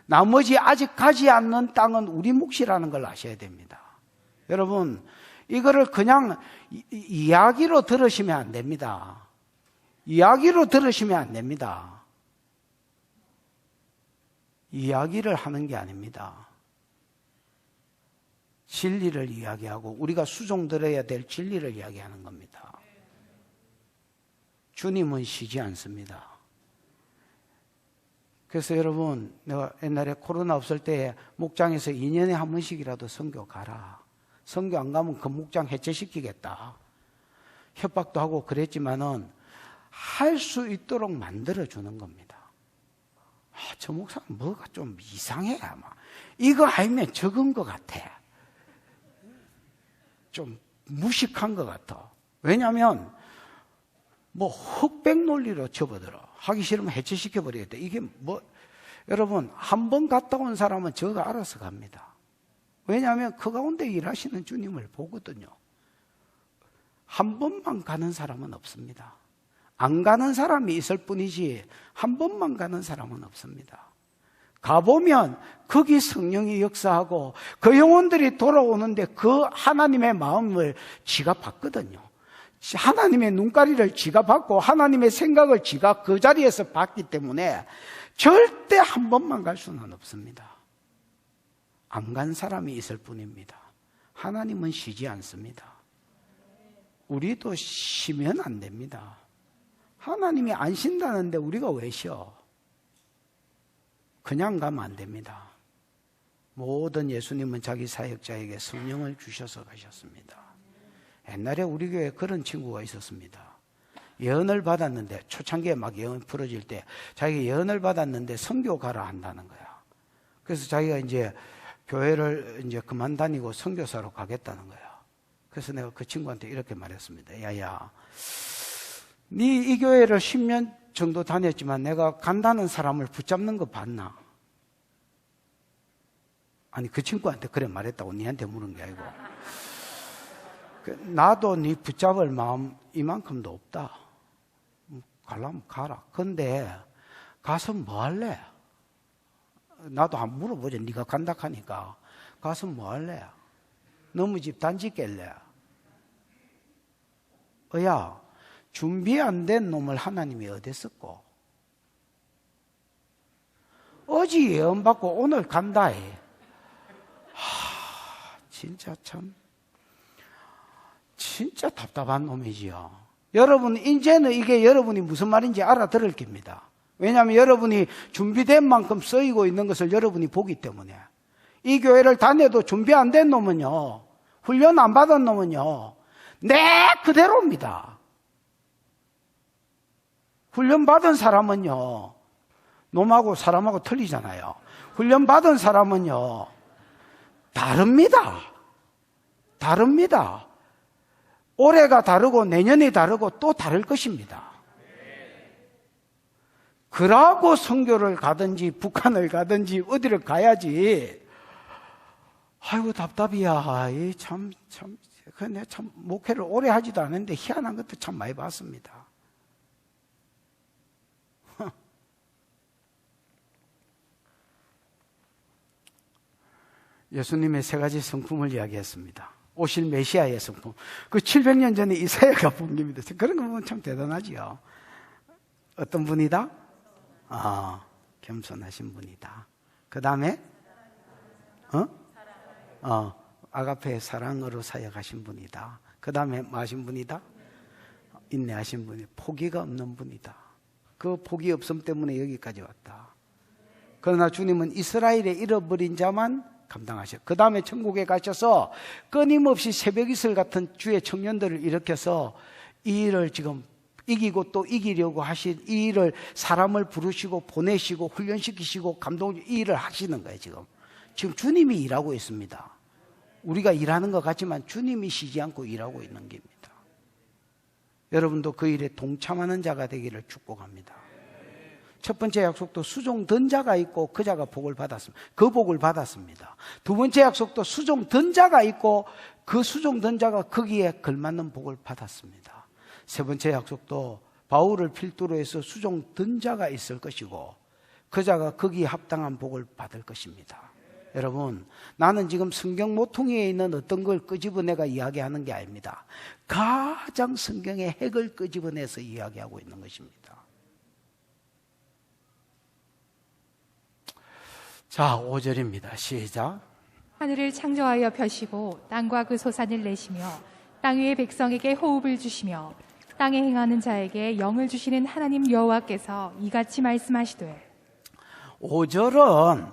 A: 나머지 아직 가지 않는 땅은 우리 몫이라는 걸 아셔야 됩니다. 여러분, 이거를 그냥 이야기로 들으시면 안 됩니다. 이야기로 들으시면 안 됩니다. 이야기를 하는 게 아닙니다. 진리를 이야기하고 우리가 수종들어야 될 진리를 이야기하는 겁니다. 주님은 쉬지 않습니다. 그래서 여러분, 내가 옛날에 코로나 없을 때 목장에서 2년에 한 번씩이라도 선교 가라. 선교 안 가면 그 목장 해체시키겠다. 협박도 하고 그랬지만은 할 수 있도록 만들어주는 겁니다. 저 목사는 뭐가 좀 이상해 아마. 이거 아니면 적은 것 같아. 좀 무식한 것 같아. 왜냐하면 뭐 흑백 논리로 접어들어. 하기 싫으면 해체시켜버리겠다. 이게 뭐, 여러분 한 번 갔다 온 사람은 저거 알아서 갑니다. 왜냐하면 그 가운데 일하시는 주님을 보거든요. 한 번만 가는 사람은 없습니다. 안 가는 사람이 있을 뿐이지 한 번만 가는 사람은 없습니다. 가보면 거기 성령이 역사하고 그 영혼들이 돌아오는데 그 하나님의 마음을 지가 받거든요. 하나님의 눈가리를 지가 받고 하나님의 생각을 지가 그 자리에서 받기 때문에 절대 한 번만 갈 수는 없습니다. 안 간 사람이 있을 뿐입니다. 하나님은 쉬지 않습니다. 우리도 쉬면 안 됩니다. 하나님이 안 쉰다는데 우리가 왜 쉬어? 그냥 가면 안 됩니다. 모든 예수님은 자기 사역자에게 성령을 주셔서 가셨습니다. 옛날에 우리 교회에 그런 친구가 있었습니다. 예언을 받았는데, 초창기에 막 예언 풀어질 때 자기가 예언을 받았는데 선교 가라 한다는 거야. 그래서 자기가 이제 교회를 이제 그만 다니고 선교사로 가겠다는 거야. 그래서 내가 그 친구한테 이렇게 말했습니다. 야야, 네 이 교회를 10년 정도 다녔지만 내가 간다는 사람을 붙잡는 거 봤나? 아니, 그 친구한테 그래 말했다고 니한테 물은 게 아니고. 나도 네 붙잡을 마음 이만큼도 없다. 가려면 가라. 근데 가서 뭐 할래? 나도 한번 물어보자. 네가 간다 하니까 가서 뭐 할래? 너무 집 단지 깰래. 야, 준비 안 된 놈을 하나님이 어디 썼고? 어제 예언받고 오늘 간다 해. 진짜 참, 진짜 답답한 놈이지요. 여러분, 이제는 이게 여러분이 무슨 말인지 알아들을 겁니다. 왜냐하면 여러분이 준비된 만큼 쓰이고 있는 것을 여러분이 보기 때문에. 이 교회를 다녀도 준비 안 된 놈은요, 훈련 안 받은 놈은요, 내 그대로입니다. 훈련 받은 사람은요, 놈하고 사람하고 틀리잖아요. 훈련 받은 사람은요, 다릅니다. 다릅니다. 올해가 다르고 내년이 다르고 또 다를 것입니다. 그러고 선교를 가든지 북한을 가든지 어디를 가야지. 아이고 답답이야. 내가 참 목회를 오래 하지도 않았는데 희한한 것도 참 많이 봤습니다. 예수님의 세 가지 성품을 이야기했습니다. 오실 메시아의 성품. 그 700년 전에 이사야가 본 겁니다. 그런 거 보면 참 대단하지요. 어떤 분이다? 겸손하신 분이다. 그 다음에 아가페의 사랑으로 사역하신 분이다. 그 다음에 뭐 하신 분이다? 인내하신 분이, 포기가 없는 분이다. 그 포기 없음 때문에 여기까지 왔다. 그러나 주님은 이스라엘에 잃어버린 자만 감당하셔. 그 다음에 천국에 가셔서 끊임없이 새벽이슬 같은 주의 청년들을 일으켜서 이 일을 지금 이기고 또 이기려고 하신 이 일을 사람을 부르시고 보내시고 훈련시키시고 이 일을 하시는 거예요. 지금 주님이 일하고 있습니다. 우리가 일하는 것 같지만 주님이 쉬지 않고 일하고 있는 겁니다. 여러분도 그 일에 동참하는 자가 되기를 축복합니다. 첫 번째 약속도 수종된 자가 있고 그 자가 복을 받았습니다. 그 복을 받았습니다. 두 번째 약속도 수종된 자가 있고 그 수종된 자가 거기에 걸맞는 복을 받았습니다. 세 번째 약속도 바울을 필두로 해서 수종된 자가 있을 것이고 그 자가 거기에 합당한 복을 받을 것입니다. 여러분, 나는 지금 성경 모퉁이에 있는 어떤 걸 끄집어내가 이야기하는 게 아닙니다. 가장 성경의 핵을 끄집어내서 이야기하고 있는 것입니다. 자, 5절입니다. 시작.
B: 하늘을 창조하여 펴시고 땅과 그 소산을 내시며 땅 위의 백성에게 호흡을 주시며 땅에 행하는 자에게 영을 주시는 하나님 여호와께서 이같이 말씀하시되.
A: 5절은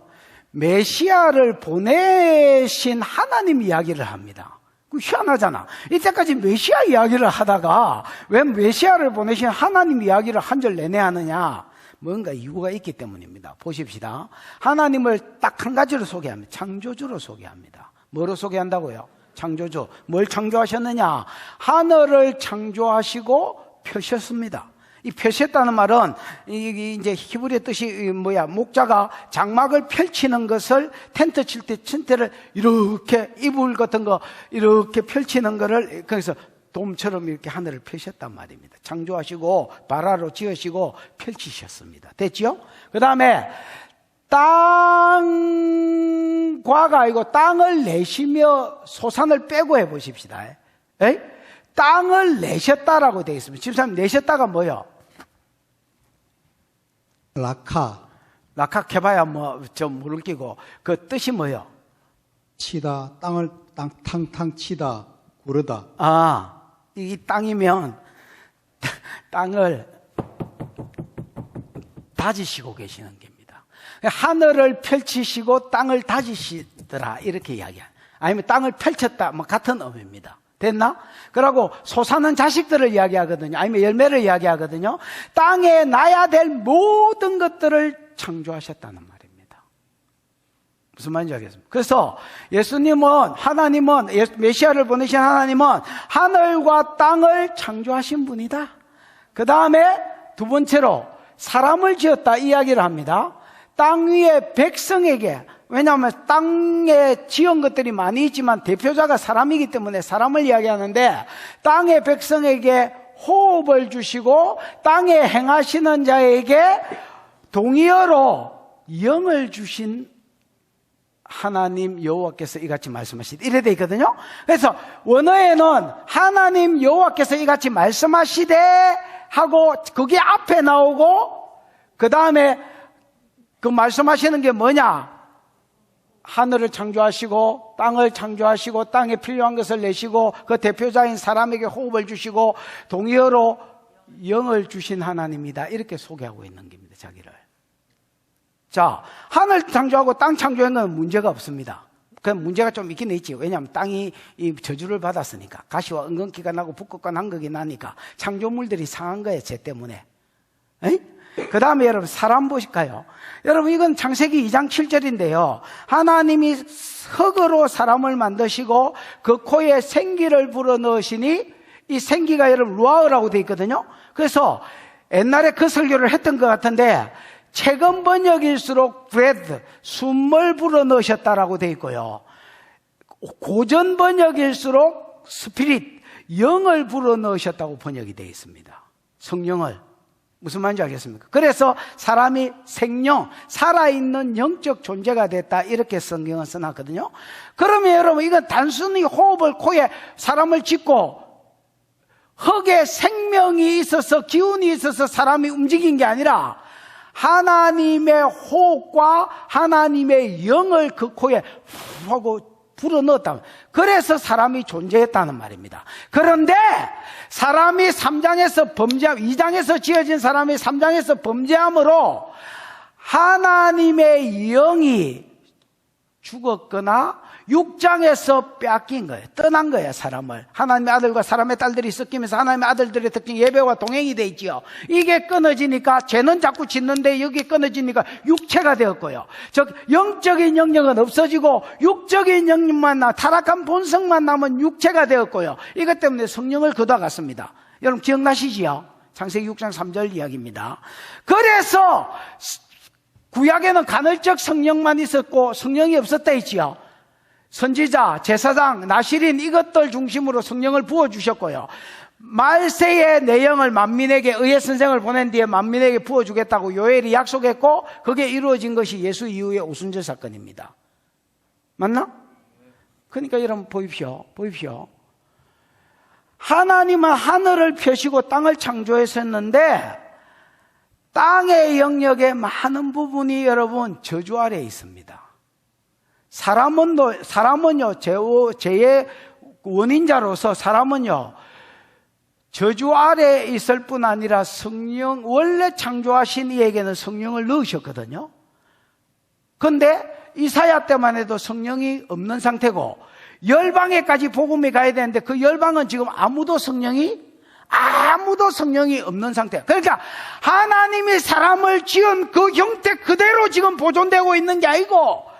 A: 메시아를 보내신 하나님 이야기를 합니다. 그 희한하잖아. 이때까지 메시아 이야기를 하다가 왜 메시아를 보내신 하나님 이야기를 한 절 내내 하느냐? 뭔가 이유가 있기 때문입니다. 보십시다. 하나님을 딱 한 가지로 소개합니다. 창조주로 소개합니다. 뭐로 소개한다고요? 창조주. 뭘 창조하셨느냐? 하늘을 창조하시고 펴셨습니다. 이 펴셨다는 말은 이제 히브리의 뜻이 목자가 장막을 펼치는 것을 텐트 칠 때 텐트를 이렇게 이불 같은 거 이렇게 펼치는 거를 거기서 돔처럼 이렇게 하늘을 펴셨단 말입니다. 창조하시고 바라로 지으시고 펼치셨습니다. 됐죠? 그 다음에 땅과가 아니고 땅을 내시며 소산을 빼고 해보십시다. 에이? 땅을 내셨다라고 되어 있습니다. 집사님, 내셨다가 뭐요?
C: 라카,
A: 해봐야 좀 물기고 그 뜻이 뭐요?
C: 치다, 땅을 탕탕 치다, 구르다.
A: 이 땅이면 땅을 다지시고 계시는 겁니다. 하늘을 펼치시고 땅을 다지시더라 이렇게 이야기해요. 아니면 땅을 펼쳤다 같은 의미입니다. 됐나? 그러고 소사는 자식들을 이야기하거든요. 아니면 열매를 이야기하거든요. 땅에 나야 될 모든 것들을 창조하셨다는 말입니다. 무슨 말인지 알겠습니까? 그래서 하나님은 메시아를 보내신 하나님은 하늘과 땅을 창조하신 분이다. 그 다음에 두 번째로 사람을 지었다 이야기를 합니다. 땅 위의 백성에게, 왜냐하면 땅에 지은 것들이 많이 있지만 대표자가 사람이기 때문에 사람을 이야기하는데 땅의 백성에게 호흡을 주시고 땅에 행하시는 자에게 동의어로 영을 주신 하나님 여호와께서 이같이 말씀하시되 이래 돼 있거든요. 그래서 원어에는 하나님 여호와께서 이같이 말씀하시되 하고 그게 앞에 나오고 그 다음에 그 말씀하시는 게 뭐냐? 하늘을 창조하시고 땅을 창조하시고 땅에 필요한 것을 내시고 그 대표자인 사람에게 호흡을 주시고 동의어로 영을 주신 하나님이다. 이렇게 소개하고 있는 겁니다. 자기를. 자, 하늘 창조하고 땅 창조한 건 문제가 없습니다. 그 문제가 좀 있긴 있지. 왜냐하면 땅이 이 저주를 받았으니까. 가시와 은근기가 나고 북극과 남극이 나니까 창조물들이 상한 거예요. 쟤 때문에. 그 다음에 여러분 사람 보실까요? 여러분 이건 창세기 2장 7절인데요. 하나님이 흙으로 사람을 만드시고 그 코에 생기를 불어넣으시니 이 생기가 여러분 루아흐라고 되어 있거든요. 그래서 옛날에 그 설교를 했던 것 같은데 최근 번역일수록 breath, 숨을 불어넣으셨다라고 되어 있고요. 고전 번역일수록 spirit, 영을 불어넣으셨다고 번역이 되어 있습니다. 성령을. 무슨 말인지 알겠습니까? 그래서 사람이 생명, 살아있는 영적 존재가 됐다. 이렇게 성경은 써놨거든요. 그러면 여러분, 이건 단순히 호흡을 코에 사람을 짓고 흙에 생명이 있어서 기운이 있어서 사람이 움직인 게 아니라 하나님의 호흡과 하나님의 영을 그 코에 후 하고 불어넣었다. 그래서 사람이 존재했다는 말입니다. 그런데 사람이 3장에서 2장에서 지어진 사람이 3장에서 범죄함으로 하나님의 영이 죽었거나 6장에서 뺏긴 거예요. 떠난 거예요, 사람을. 하나님의 아들과 사람의 딸들이 섞이면서 하나님의 아들들의 특징 예배와 동행이 돼 있지요. 이게 끊어지니까 죄는 자꾸 짓는데 여기 끊어지니까 육체가 되었고요. 즉 영적인 영역은 없어지고 육적인 영역만 타락한 본성만 남은 육체가 되었고요. 이것 때문에 성령을 거둬갔습니다. 여러분 기억나시지요? 창세기 6장 3절 이야기입니다. 그래서 구약에는 간헐적 성령만 있었고 성령이 없었다 했지요. 선지자, 제사장, 나실인 이것들 중심으로 성령을 부어주셨고요. 말세의 내영을 만민에게 의의 선생을 보낸 뒤에 만민에게 부어주겠다고 요엘이 약속했고 그게 이루어진 것이 예수 이후의 오순절 사건입니다. 맞나? 그러니까 여러분 보십시오. 하나님은 하늘을 펴시고 땅을 창조했었는데 땅의 영역의 많은 부분이 여러분 저주 아래에 있습니다. 사람은요, 죄의 원인자로서 사람은요, 저주 아래에 있을 뿐 아니라 성령, 원래 창조하신 이에게는 성령을 넣으셨거든요. 그런데 이사야 때만 해도 성령이 없는 상태고, 열방에까지 복음이 가야 되는데 그 열방은 지금 아무도 성령이 없는 상태. 그러니까 하나님이 사람을 지은 그 형태 그대로 지금 보존되고 있는 게 아니고,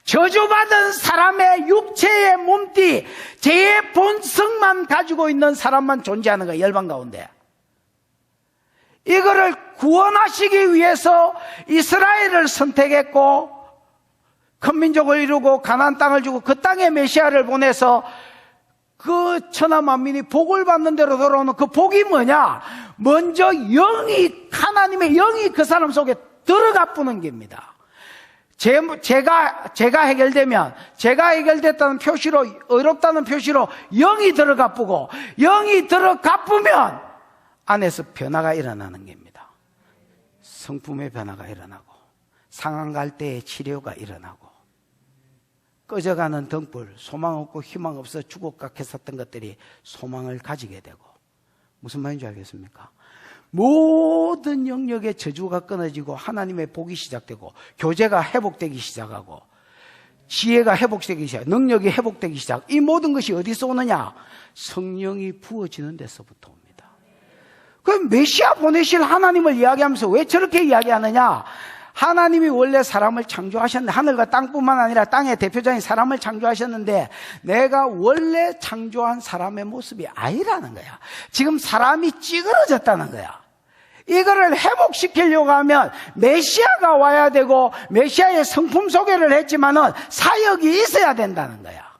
A: 저주받은 사람의 육체의 몸띠, 죄의 본성만 가지고 있는 사람만 존재하는 거예요, 열방 가운데. 이거를 구원하시기 위해서 이스라엘을 선택했고, 큰 민족을 이루고 가나안 땅을 주고 그 땅에 메시아를 보내서 그 천하 만민이 복을 받는 대로 돌아오는 그 복이 뭐냐? 먼저 하나님의 영이 그 사람 속에 들어가 뿌는 겁니다. 죄가 해결됐다는 표시로, 의롭다는 표시로 영이 들어가 뿌고, 영이 들어가 뿌면 안에서 변화가 일어나는 겁니다. 성품의 변화가 일어나고, 상한 갈 때의 치료가 일어나고, 꺼져가는 등불, 소망 없고 희망 없어 죽어각했었던 것들이 소망을 가지게 되고, 무슨 말인지 알겠습니까? 모든 영역의 저주가 끊어지고 하나님의 복이 시작되고 교제가 회복되기 시작하고 지혜가 회복되기 시작, 능력이 회복되기 시작. 이 모든 것이 어디서 오느냐? 성령이 부어지는 데서부터 옵니다. 그럼 메시아 보내실 하나님을 이야기하면서 왜 저렇게 이야기하느냐? 하나님이 원래 사람을 창조하셨는데, 하늘과 땅뿐만 아니라 땅의 대표자인 사람을 창조하셨는데 내가 원래 창조한 사람의 모습이 아니라는 거야. 지금 사람이 찌그러졌다는 거야. 이거를 회복시키려고 하면 메시아가 와야 되고 메시아의 성품 소개를 했지만은 사역이 있어야 된다는 거야.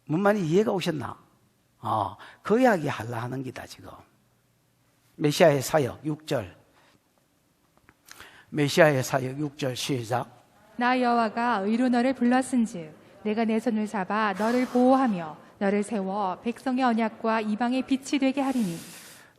A: 뭔 말인지 이해가 오셨나? 그 이야기 하려 하는 기다 지금. 메시아의 사역 6절. 메시아의 사역 6절 시작.
B: 나 여호와가 의로 너를 불렀은즉 내가 내 손을 잡아 너를 보호하며 너를 세워 백성의 언약과 이방의 빛이 되게 하리니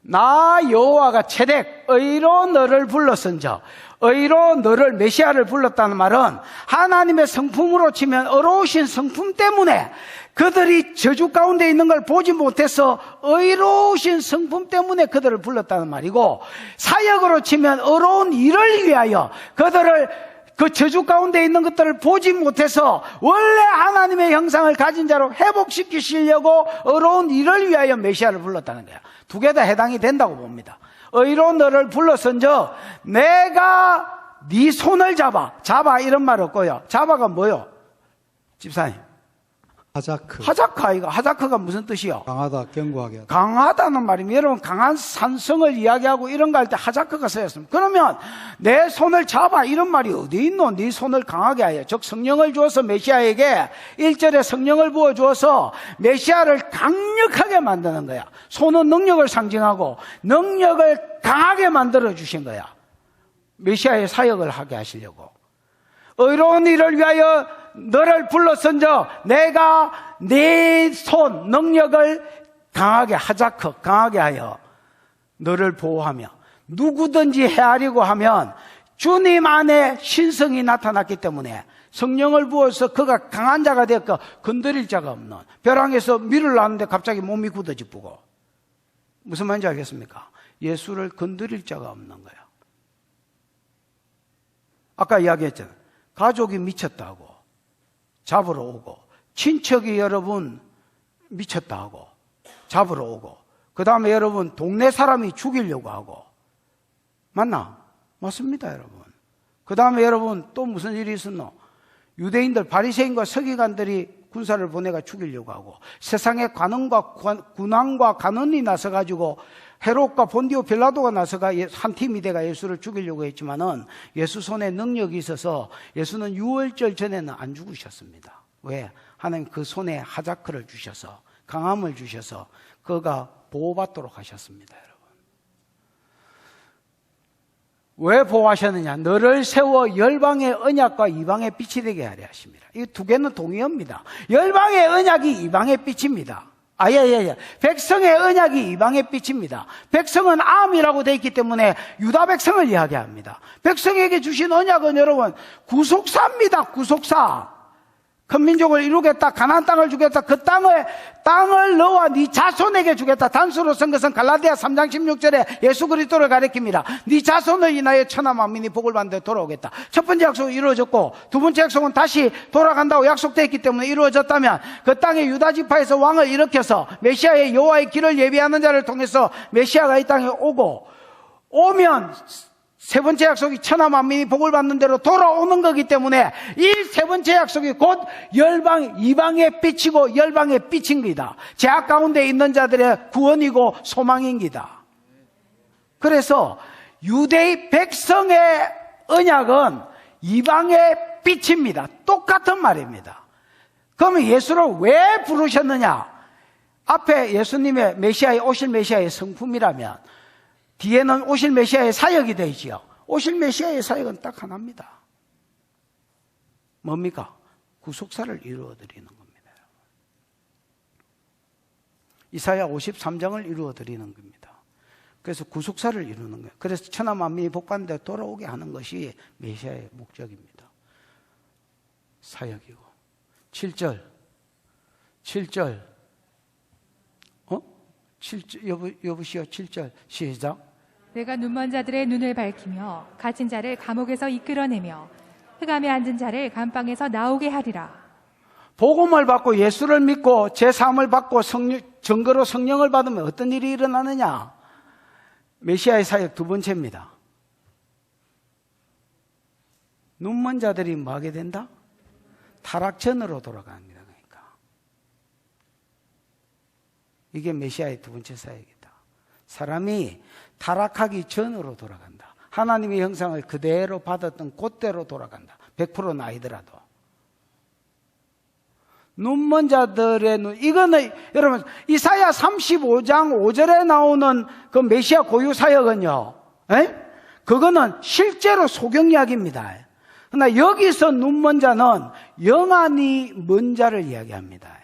A: 나 여호와가 체득 의로 너를 불렀은즉, 의로 너를 메시아를 불렀다는 말은 하나님의 성품으로 치면 어려우신 성품 때문에 그들이 저주 가운데 있는 걸 보지 못해서 의로우신 성품 때문에 그들을 불렀다는 말이고, 사역으로 치면 어려운 일을 위하여 그들을 그 저주 가운데 있는 것들을 보지 못해서 원래 하나님의 형상을 가진 자로 회복시키시려고 어려운 일을 위하여 메시아를 불렀다는 거야. 두 개 다 해당이 된다고 봅니다. 의로 너를 불렀은즉 내가 네 손을 잡아 이런 말 없고요. 잡아가 뭐요? 집사님,
C: 하자크.
A: 하자크가 무슨 뜻이요?
C: 강하다, 견고하게 하다.
A: 강하다는 말이면 여러분 강한 산성을 이야기하고 이런 거 할 때 하자크가 쓰였습니다. 그러면 내 손을 잡아 이런 말이 어디 있노? 네 손을 강하게 하여. 즉 성령을 주어서 메시아에게 1절에 성령을 부어 주어서 메시아를 강력하게 만드는 거야. 손은 능력을 상징하고 능력을 강하게 만들어 주신 거야. 메시아의 사역을 하게 하시려고. 의로운 일을 위하여 너를 불렀은즉 내가 네 손 능력을 강하게 하자크 강하게 하여 너를 보호하며, 누구든지 헤아리고 하면 주님 안에 신성이 나타났기 때문에 성령을 부어서 그가 강한 자가 되었고 건드릴 자가 없는, 벼랑에서 밀을 놨는데 갑자기 몸이 굳어지고, 무슨 말인지 알겠습니까? 예수를 건드릴 자가 없는 거야. 아까 이야기했잖아요. 가족이 미쳤다고 잡으러 오고, 친척이 여러분 미쳤다 하고 잡으러 오고, 그 다음에 여러분 동네 사람이 죽이려고 하고, 맞나? 맞습니다, 여러분. 그 다음에 여러분 또 무슨 일이 있었노? 유대인들, 바리새인과 서기관들이 군사를 보내가 죽이려고 하고, 세상의 군왕과 간원이 나서가지고 헤롯과 본디오 빌라도가 나서가 한 팀이 돼가 예수를 죽이려고 했지만은 예수 손에 능력이 있어서 예수는 유월절 전에는 안 죽으셨습니다. 왜? 하나님 그 손에 하자크를 주셔서, 강함을 주셔서 그가 보호받도록 하셨습니다, 여러분. 왜 보호하셨느냐? 너를 세워 열방의 언약과 이방의 빛이 되게 하려 하십니다. 이 두 개는 동의어입니다. 열방의 언약이 이방의 빛입니다. 백성의 언약이 이방의 빛입니다. 백성은 암이라고 되어 있기 때문에 유다 백성을 이야기합니다. 백성에게 주신 언약은 여러분 구속사입니다. 구속사. 큰 민족을 이루겠다, 가나안 땅을 주겠다, 그 땅을 너와 네 자손에게 주겠다. 단수로 쓴 것은 갈라디아 3장 16절에 예수 그리스도를 가리킵니다. 네 자손을 인하여 천하 만민이 복을 받는 데 돌아오겠다. 첫 번째 약속은 이루어졌고, 두 번째 약속은 다시 돌아간다고 약속되어 있기 때문에 이루어졌다면, 그 땅에 유다 지파에서 왕을 일으켜서 메시아의 여호와의 길을 예비하는 자를 통해서 메시아가 이 땅에 오면 세 번째 약속이 천하 만민이 복을 받는 대로 돌아오는 거기 때문에 이 세 번째 약속이 곧 이방의 빛이고 열방의 빛입니다. 죄악 가운데 있는 자들의 구원이고 소망입니다. 그래서 유대의 백성의 언약은 이방의 빛입니다. 똑같은 말입니다. 그러면 예수를 왜 부르셨느냐? 앞에 예수님의 오실 메시아의 성품이라면 뒤에는 오실 메시아의 사역이 되지요. 오실 메시아의 사역은 딱 하나입니다. 뭡니까? 구속사를 이루어드리는 겁니다. 이사야 53장을 이루어드리는 겁니다. 그래서 구속사를 이루는 거예요. 그래서 천하 만민이 복받는 데 돌아오게 하는 것이 메시아의 목적입니다. 사역이고. 7절 여보시오 7절 시작.
B: 내가 눈먼 자들의 눈을 밝히며 갇힌 자를 감옥에서 이끌어내며 흑암에 앉은 자를 감방에서 나오게 하리라.
A: 복음을 받고 예수를 믿고 제사함을 받고 증거로 성령을 받으면 어떤 일이 일어나느냐? 메시아의 사역 두 번째입니다. 눈먼 자들이 뭐 하게 된다? 타락전으로 돌아갑니다. 이게 메시아의 두 번째 사역이다. 사람이 타락하기 전으로 돌아간다. 하나님의 형상을 그대로 받았던 그대로 돌아간다. 100%는 아니더라도. 눈먼 자들의 눈, 이거는 여러분 이사야 35장 5절에 나오는 그 메시아 고유 사역은요, 그거는 실제로 소경 이야기입니다. 그러나 여기서 눈먼 자는 영안이 먼 자를 이야기합니다.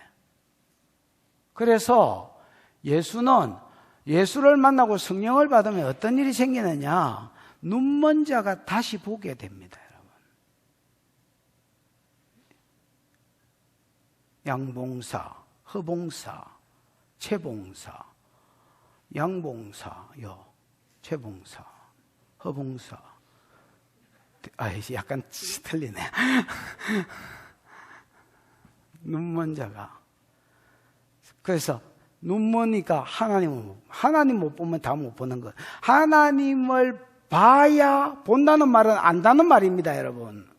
A: 그래서 예수를 만나고 성령을 받으면 어떤 일이 생기느냐? 눈먼 자가 다시 보게 됩니다, 여러분. 양봉사, 허봉사, 채봉사, 양봉사요, 채봉사, 허봉사. 약간 틀리네. 눈먼 자가. 그래서 눈머니까 하나님 못 보면 다 못 보는 것. 하나님을 봐야 본다는 말은 안다는 말입니다, 여러분.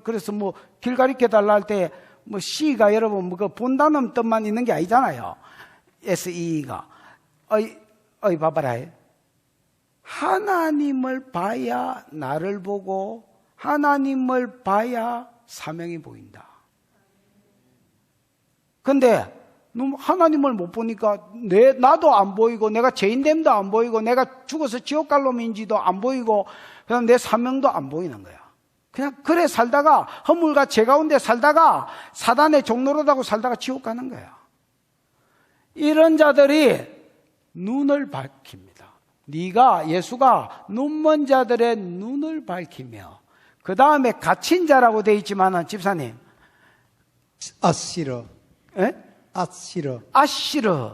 A: 그래서 길 가리켜 달라 할 때 C가 여러분 본다는 뜻만 있는 게 아니잖아요. SE가. 봐봐라. 하나님을 봐야 나를 보고 하나님을 봐야 사명이 보인다. 근데 하나님을 못 보니까 나도 안 보이고 내가 죄인됨도 안 보이고 내가 죽어서 지옥 갈 놈인지도 안 보이고 그다음 내 사명도 안 보이는 거야. 그냥 그래 살다가 허물과 죄 가운데 살다가 사단의 종노릇하고 살다가 지옥 가는 거야. 이런 자들이 눈을 밝힙니다. 예수가 눈먼 자들의 눈을 밝히며 그 다음에 갇힌 자라고 되어 있지만은 집사님
C: 아시러.
A: 예?
C: 아시러.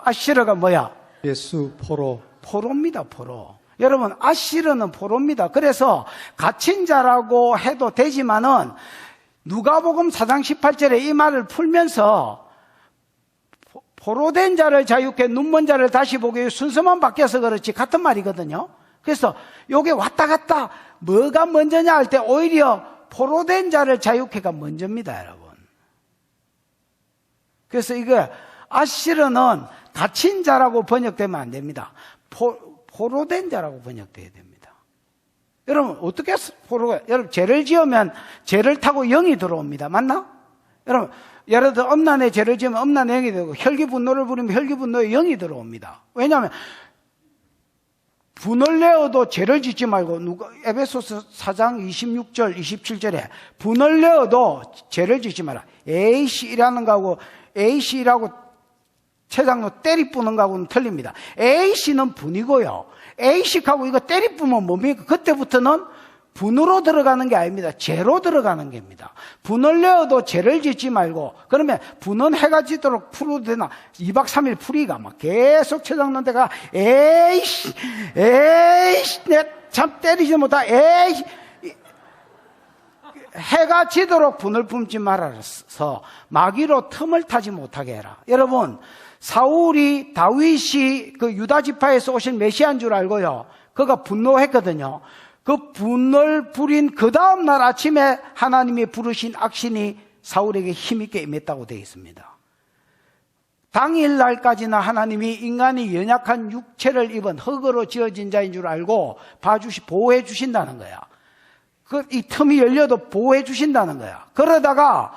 A: 아시러가 뭐야?
C: 예수 포로.
A: 포로입니다, 포로. 여러분, 아시르는 포로입니다. 그래서 갇힌 자라고 해도 되지만은 누가복음 4장 18절에 이 말을 풀면서 포로된 자를 자유케 눈먼 자를 다시 보게 위해 순서만 바뀌어서 그렇지 같은 말이거든요. 그래서 요게 왔다 갔다 뭐가 먼저냐 할 때 오히려 포로된 자를 자유케가 먼저입니다, 여러분. 그래서 이거 아시르는 갇힌 자라고 번역되면 안 됩니다. 포로된 자라고 번역돼야 됩니다. 여러분 어떻게 여러분 죄를 지으면 죄를 타고 영이 들어옵니다. 맞나? 여러분 예를 들어 음란의 죄를 지으면 음란의 영이 들어오고 혈기분노를 부리면 혈기분노의 영이 들어옵니다. 왜냐하면 분을 내어도 죄를 짓지 말고 에베소서 4장 26절 27절에 분을 내어도 죄를 짓지 마라. A씨라는 거하고 A씨라고 최장로 때리뿌는 거하고는 틀립니다. A씨는 분이고요. A씨하고 이거 때리뿌면 뭡니까? 그때부터는 분으로 들어가는 게 아닙니다. 죄로 들어가는 겁니다. 분을 내어도 죄를 짓지 말고 그러면 분은 해가 지도록 풀어도 되나? 2박 3일 풀이가 막 계속 최장로 데가 에이씨 내 참 때리지 못하 에이씨 해가 지도록 분을 품지 말아서 마귀로 틈을 타지 못하게 해라. 여러분 사울이 다윗이 그 유다 지파에서 오신 메시아인 줄 알고요. 그가 분노했거든요. 그 분을 부린 그 다음날 아침에 하나님이 부르신 악신이 사울에게 힘있게 임했다고 되어 있습니다. 당일날까지나 하나님이 인간이 연약한 육체를 입은 흙으로 지어진 자인 줄 알고 보호해 주신다는 거야. 이 틈이 열려도 보호해 주신다는 거야. 그러다가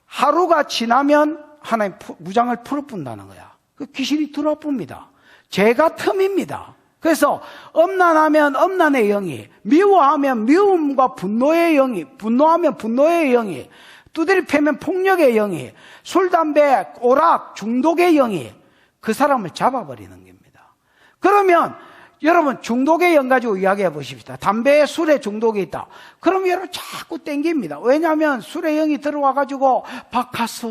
A: 하루가 지나면 하나님 무장을 풀어뿐다는 거야. 그 귀신이 들어뿐니다. 죄가 틈입니다. 그래서 음란하면 음란의 영이, 미워하면 미움과 분노의 영이, 분노하면 분노의 영이, 두드리 패면 폭력의 영이, 술, 담배, 오락, 중독의 영이 그 사람을 잡아버리는 겁니다. 그러면 여러분 중독의 영 가지고 이야기해 보십시다. 담배에 술에 중독이 있다. 그럼 여러분 자꾸 땡깁니다. 왜냐하면 술의 영이 들어와 가지고 바카스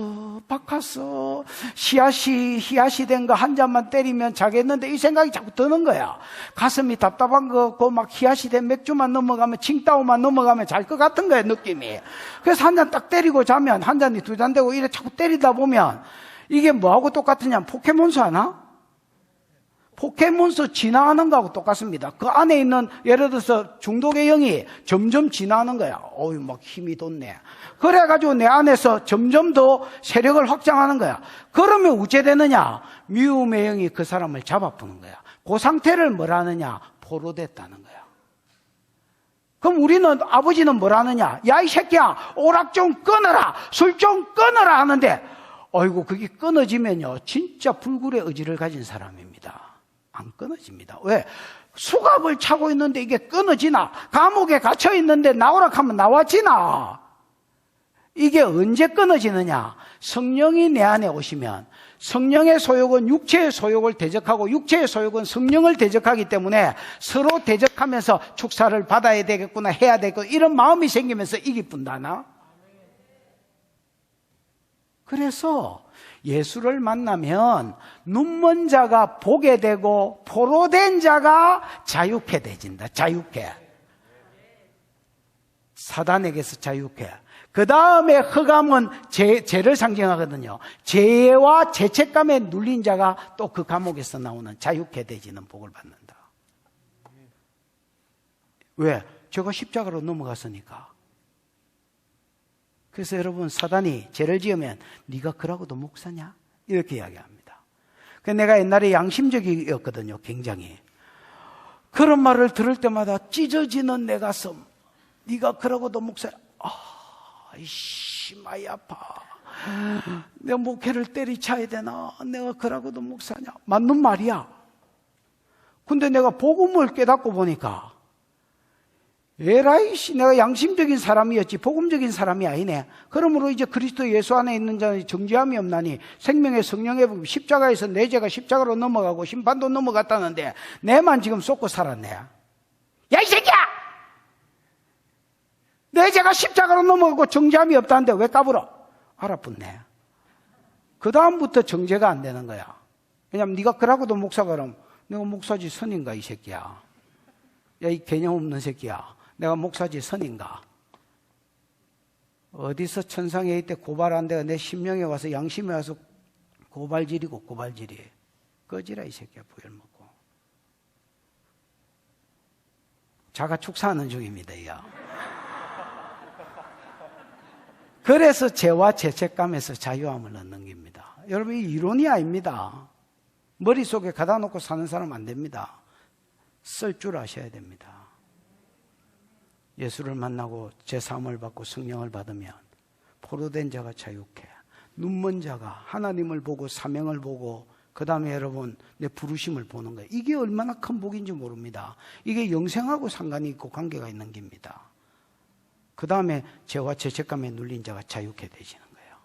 A: 히야시 된 거 한 잔만 때리면 자겠는데 이 생각이 자꾸 드는 거야. 가슴이 답답한 거 그 막 히야시 된 맥주만 넘어가면 칭따오만 넘어가면 잘 것 같은 거야 느낌이. 그래서 한 잔 딱 때리고 자면 한 잔이 두 잔 되고 이래 자꾸 때리다 보면 이게 뭐하고 똑같으냐면 포켓몬스 하나? 포켓몬스터 진화하는 거하고 똑같습니다. 그 안에 있는 예를 들어서 중독의 영이 점점 진화하는 거야. 어이 막 힘이 돋네. 그래가지고 내 안에서 점점 더 세력을 확장하는 거야. 그러면 어째 되느냐? 미움의 영이 그 사람을 잡아푸는 거야. 그 상태를 뭐라 하느냐? 포로됐다는 거야. 그럼 우리는 아버지는 뭐라 하느냐? 야 이 새끼야 오락 좀 끊어라, 술 좀 끊어라 하는데 어이구 그게 끊어지면요 진짜 불굴의 의지를 가진 사람입니다. 안 끊어집니다. 왜? 수갑을 차고 있는데 이게 끊어지나? 감옥에 갇혀 있는데 나오라 하면 나와지나? 이게 언제 끊어지느냐? 성령이 내 안에 오시면 성령의 소욕은 육체의 소욕을 대적하고 육체의 소욕은 성령을 대적하기 때문에 서로 대적하면서 축사를 받아야 되겠구나, 해야 되겠구나, 이런 마음이 생기면서 이기 뿐다나? 그래서 예수를 만나면 눈먼 자가 보게 되고 포로된 자가 자유케 되진다. 자유케. 사단에게서 자유케. 그 다음에 흑암은 죄를 상징하거든요. 죄와 죄책감에 눌린 자가 또 그 감옥에서 나오는 자유케 되지는 복을 받는다. 왜? 제가 십자가로 넘어갔으니까. 그래서 여러분, 사단이 죄를 지으면 네가 그러고도 목사냐? 이렇게 이야기합니다. 내가 옛날에 양심적이었거든요. 굉장히. 그런 말을 들을 때마다 찢어지는 내 가슴. 네가 그러고도 목사냐? 아이씨, 많이 아파. 내가 목회를 때리쳐야 되나? 내가 그러고도 목사냐? 맞는 말이야. 근데 내가 복음을 깨닫고 보니까 에라이씨, 내가 양심적인 사람이었지 복음적인 사람이 아니네. 그러므로 이제 그리스도 예수 안에 있는 자는 정죄함이 없나니 생명의 성령의 복음, 십자가에서 내 죄가 십자가로 넘어가고 심판도 넘어갔다는데 내만 지금 쏟고 살았네. 야, 이 새끼야! 내 죄가 십자가로 넘어가고 정죄함이 없다는데 왜 까불어? 알아붙네. 그 다음부터 정죄가 안 되는 거야. 왜냐면 네가 그러고도 목사가 그러면 내가 목사지 선인가 이 새끼야. 야, 이 개념 없는 새끼야. 내가 목사지 선인가? 어디서 천상에 있대 고발한 데가 내 심령에 와서 양심에 와서 고발질이고 고발질이. 꺼지라 이 새끼야, 부열 먹고. 자가 축사하는 중입니다. 야. 그래서 죄와 죄책감에서 자유함을 얻는 겁니다. 여러분, 이 이론이 아닙니다. 머릿속에 가다 놓고 사는 사람 안 됩니다. 쓸 줄 아셔야 됩니다. 예수를 만나고 제사함을 받고 성령을 받으면 포로된 자가 자유케, 눈먼 자가 하나님을 보고 사명을 보고 그 다음에 여러분 내 부르심을 보는 거예요. 이게 얼마나 큰 복인지 모릅니다. 이게 영생하고 상관이 있고 관계가 있는 겁니다. 그 다음에 죄와 죄책감에 눌린 자가 자유케 되시는 거예요.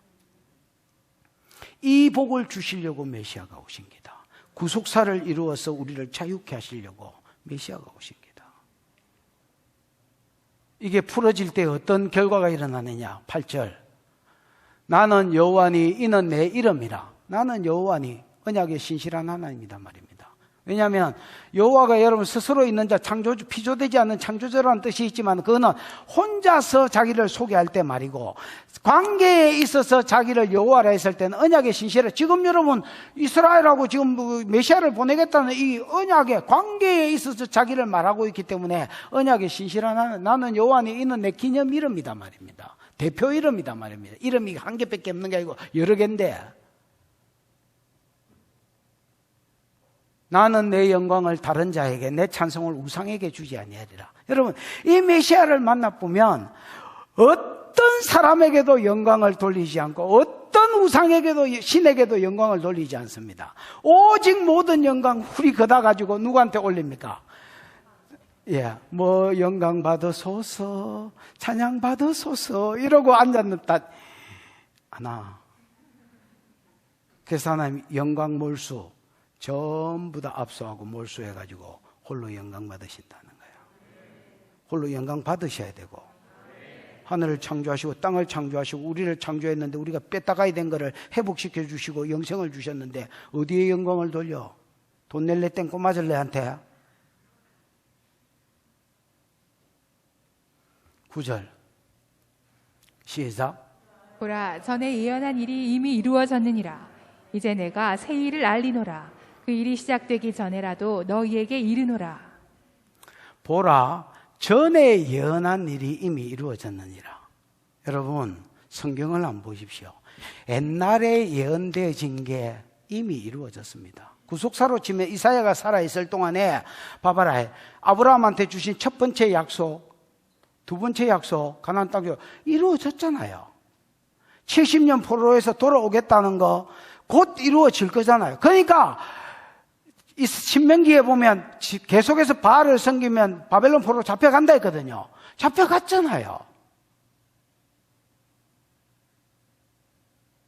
A: 이 복을 주시려고 메시아가 오신 기다. 구속사를 이루어서 우리를 자유케 하시려고 메시아가 오신 기다. 이게 풀어질 때 어떤 결과가 일어나느냐? 8절. 나는 여호와니 이는 내 이름이라. 나는 여호와니 언약의 신실한 하나님이다 말입니다. 왜냐하면 여호와가 여러분 스스로 있는 자, 창조주, 피조되지 않는 창조주라는 뜻이 있지만 그거는 혼자서 자기를 소개할 때 말이고, 관계에 있어서 자기를 여호와라 했을 때는 언약의 신실해. 지금 여러분 이스라엘하고 지금 메시아를 보내겠다는 이 언약의 관계에 있어서 자기를 말하고 있기 때문에 언약의 신실한 하나님, 나는 여호와니 이는 내 기념 이름이다 말입니다. 대표 이름이다 말입니다. 이름이 한 개밖에 없는 게 아니고 여러 개인데, 나는 내 영광을 다른 자에게, 내 찬송을 우상에게 주지 아니하리라. 여러분, 이 메시아를 만나보면 어떤 사람에게도 영광을 돌리지 않고 어떤 우상에게도, 신에게도 영광을 돌리지 않습니다. 오직 모든 영광 훌이 걷어가지고 누구한테 올립니까? 예, 뭐 영광 받으소서, 찬양 받으소서 이러고 앉았는다 하나. 그래서 하나님 영광 몰수 전부 다 압수하고 몰수해가지고 홀로 영광 받으신다는 거예요. 홀로 영광 받으셔야 되고, 하늘을 창조하시고 땅을 창조하시고 우리를 창조했는데 우리가 뺐다가야 된 거를 회복시켜 주시고 영생을 주셨는데 어디에 영광을 돌려? 돈 낼래 땡꼬 맞을래 한테? 9절 시작.
B: 보라, 전에 예언한 일이 이미 이루어졌느니라. 이제 내가 새 일을 알리노라. 그 일이 시작되기 전에라도 너희에게 이르노라.
A: 보라, 전에 예언한 일이 이미 이루어졌느니라. 여러분, 성경을 한번 보십시오. 옛날에 예언되어진 게 이미 이루어졌습니다. 구속사로 치면 이사야가 살아있을 동안에 봐봐라, 아브라함한테 주신 첫 번째 약속, 두 번째 약속, 가나안 땅 이루어졌잖아요. 70년 포로에서 돌아오겠다는 거 곧 이루어질 거잖아요. 그러니까 이 신명기에 보면 계속해서 바알을 섬기면 바벨론 포로로 잡혀간다 했거든요. 잡혀갔잖아요.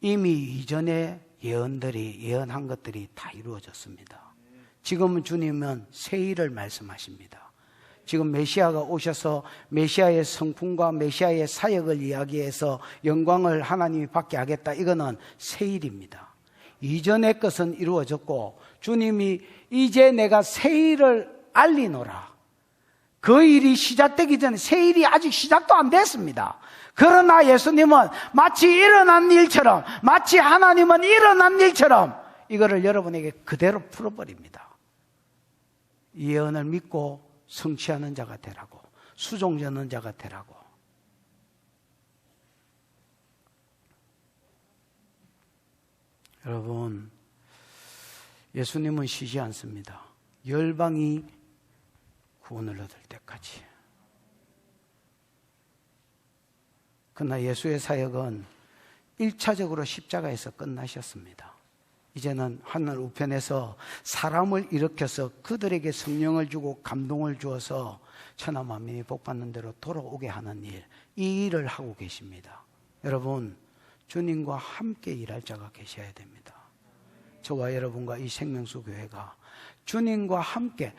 A: 이미 이전에 예언한 것들이 다 이루어졌습니다. 지금은 주님은 새 일을 말씀하십니다. 지금 메시아가 오셔서 메시아의 성품과 메시아의 사역을 이야기해서 영광을 하나님이 받게 하겠다. 이거는 새 일입니다. 이전의 것은 이루어졌고 주님이 이제 내가 새 일을 알리노라. 그 일이 시작되기 전에 새 일이 아직 시작도 안 됐습니다. 그러나 예수님은 마치 일어난 일처럼, 마치 하나님은 일어난 일처럼 이거를 여러분에게 그대로 풀어버립니다. 이 예언을 믿고 성취하는 자가 되라고, 수종되는 자가 되라고. 여러분, 예수님은 쉬지 않습니다. 열방이 구원을 얻을 때까지. 그러나 예수의 사역은 1차적으로 십자가에서 끝나셨습니다. 이제는 하늘 우편에서 사람을 일으켜서 그들에게 성령을 주고 감동을 주어서 천하 만민이 복받는 대로 돌아오게 하는 일, 이 일을 하고 계십니다. 여러분, 주님과 함께 일할 자가 계셔야 됩니다. 저와 여러분과 이 생명수 교회가 주님과 함께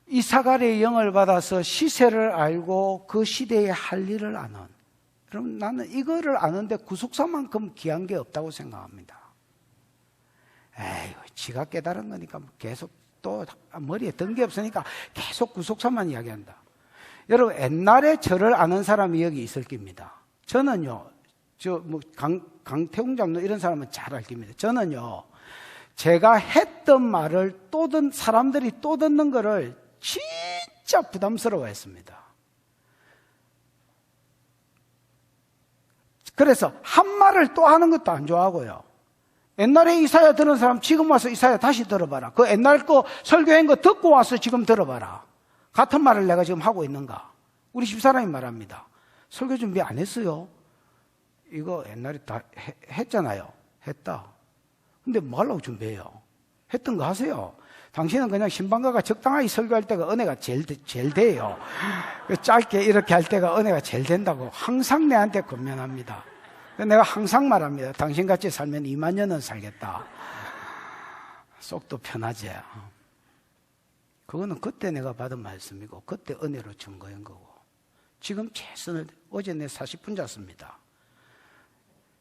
A: 이사갈의 영을 받아서 시세를 알고 그 시대에 할 일을 아는, 여러분, 나는 이거를 아는데 구속사만큼 귀한 게 없다고 생각합니다. 에이, 지가 깨달은 거니까 계속 또 머리에 든 게 없으니까 계속 구속사만 이야기한다. 여러분, 옛날에 저를 아는 사람이 여기 있을 겁니다. 저는요, 강태웅 장로 이런 사람은 잘 알 겁니다. 저는요, 제가 했던 말을 사람들이 또 듣는 거를 진짜 부담스러워 했습니다. 그래서 한 말을 또 하는 것도 안 좋아하고요. 옛날에 이사야 들은 사람 지금 와서 이사야 다시 들어봐라. 그 옛날 거 설교한 거 듣고 와서 지금 들어봐라. 같은 말을 내가 지금 하고 있는가? 우리 집사람이 말합니다. 설교 준비 안 했어요. 이거 옛날에 다 했잖아요. 했다. 근데 뭐 하려고 준비해요? 했던 거 하세요. 당신은 그냥 신방가가 적당하게 설교할 때가 은혜가 제일 돼요. 짧게 이렇게 할 때가 은혜가 제일 된다고 항상 내한테 권면합니다. 내가 항상 말합니다. 당신같이 살면 2만 년은 살겠다. 속도 편하지. 그거는 그때 내가 받은 말씀이고 그때 은혜로 증거한 거고, 지금 최선을, 어제 내 40분 잤습니다.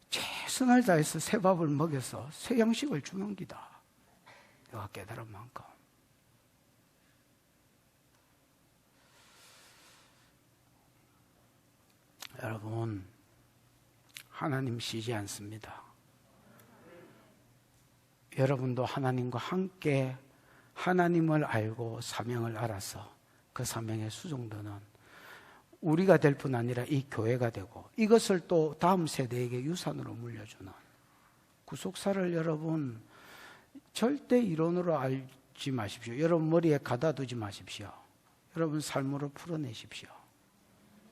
A: 최선을 다해서 새 밥을 먹여서 새 양식을 주는 기다. 내가 깨달은 만큼. 여러분, 하나님 쉬지 않습니다. 여러분도 하나님과 함께 하나님을 알고 사명을 알아서 그 사명에 수종되는 우리가 될 뿐 아니라 이 교회가 되고, 이것을 또 다음 세대에게 유산으로 물려주는 구속사를 여러분 절대 이론으로 알지 마십시오. 여러분 머리에 가다두지 마십시오. 여러분 삶으로 풀어내십시오.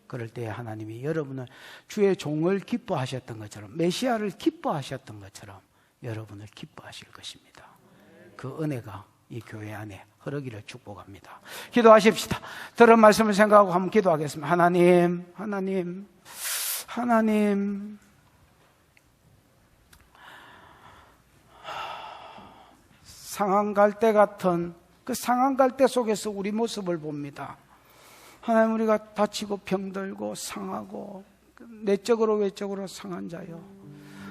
A: 그럴 때 하나님이 여러분을 주의 종을 기뻐하셨던 것처럼, 메시아를 기뻐하셨던 것처럼 여러분을 기뻐하실 것입니다. 그 은혜가 이 교회 안에 흐르기를 축복합니다. 기도하십시다. 들은 말씀을 생각하고 한번 기도하겠습니다. 하나님, 하나님, 하나님, 상한 갈대 같은 그 상한 갈대 속에서 우리 모습을 봅니다. 하나님, 우리가 다치고 병들고 상하고 내적으로 외적으로 상한 자요,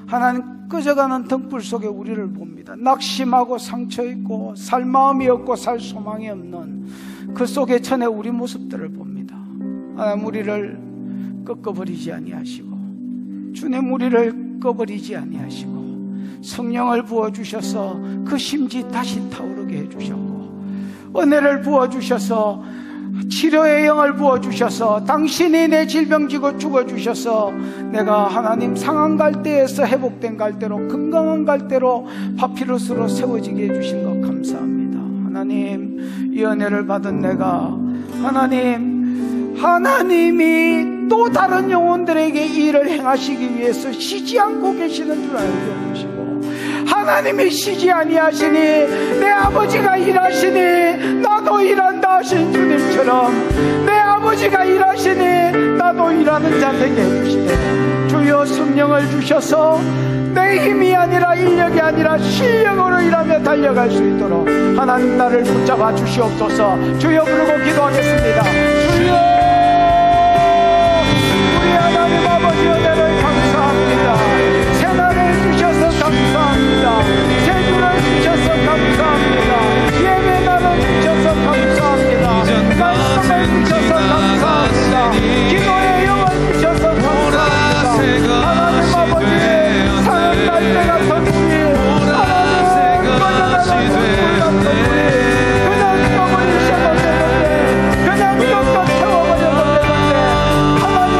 A: 하나님, 꺼져가는 등불 속에 우리를 봅니다. 낙심하고 상처있고 살 마음이 없고 살 소망이 없는 그 속에 전에 우리 모습들을 봅니다. 하나님, 우리를 꺾어버리지 아니하시고 주님 우리를 꺼버리지 아니하시고 성령을 부어주셔서 그 심지 다시 타오르게 해주셨고, 은혜를 부어주셔서 치료의 영을 부어주셔서 당신이 내 질병 지고 죽어주셔서 내가 하나님 상한 갈대에서 회복된 갈대로, 건강한 갈대로 파피루스로 세워지게 해주신 것 감사합니다. 하나님, 이 은혜를 받은 내가 하나님이 또 다른 영혼들에게 이 일을 행하시기 위해서 쉬지 않고 계시는 줄 알게 해주시고, 하나님이 쉬지 아니하시니 내 아버지가 일하시니 나도 일한다 하신 주님처럼 내 아버지가 일하시니 나도 일하는 자 되게 해주시되 주여 성령을 주셔서 내 힘이 아니라 인력이 아니라 실력으로 일하며 달려갈 수 있도록 하나님 나를 붙잡아 주시옵소서. 주여 부르고 기도하겠습니다. 주여 우리 하나님 아버지 은혜를 감사합니다. 새날을 주셔서 감사합니다. 새주를 주셔서 감사합니다. 예배날을 주셔서 감사합니다. 말씀을 주셔서 감사합니다. 기도의 영을 주셔서 감사합니다. 하나님 아버지 사는 날때가 선물이 하나님 꺼져나가는 선물 같은 우리 그냥 떠버리셔도 되는데 그냥 쩍쩍 채워버려도 되는데 하나님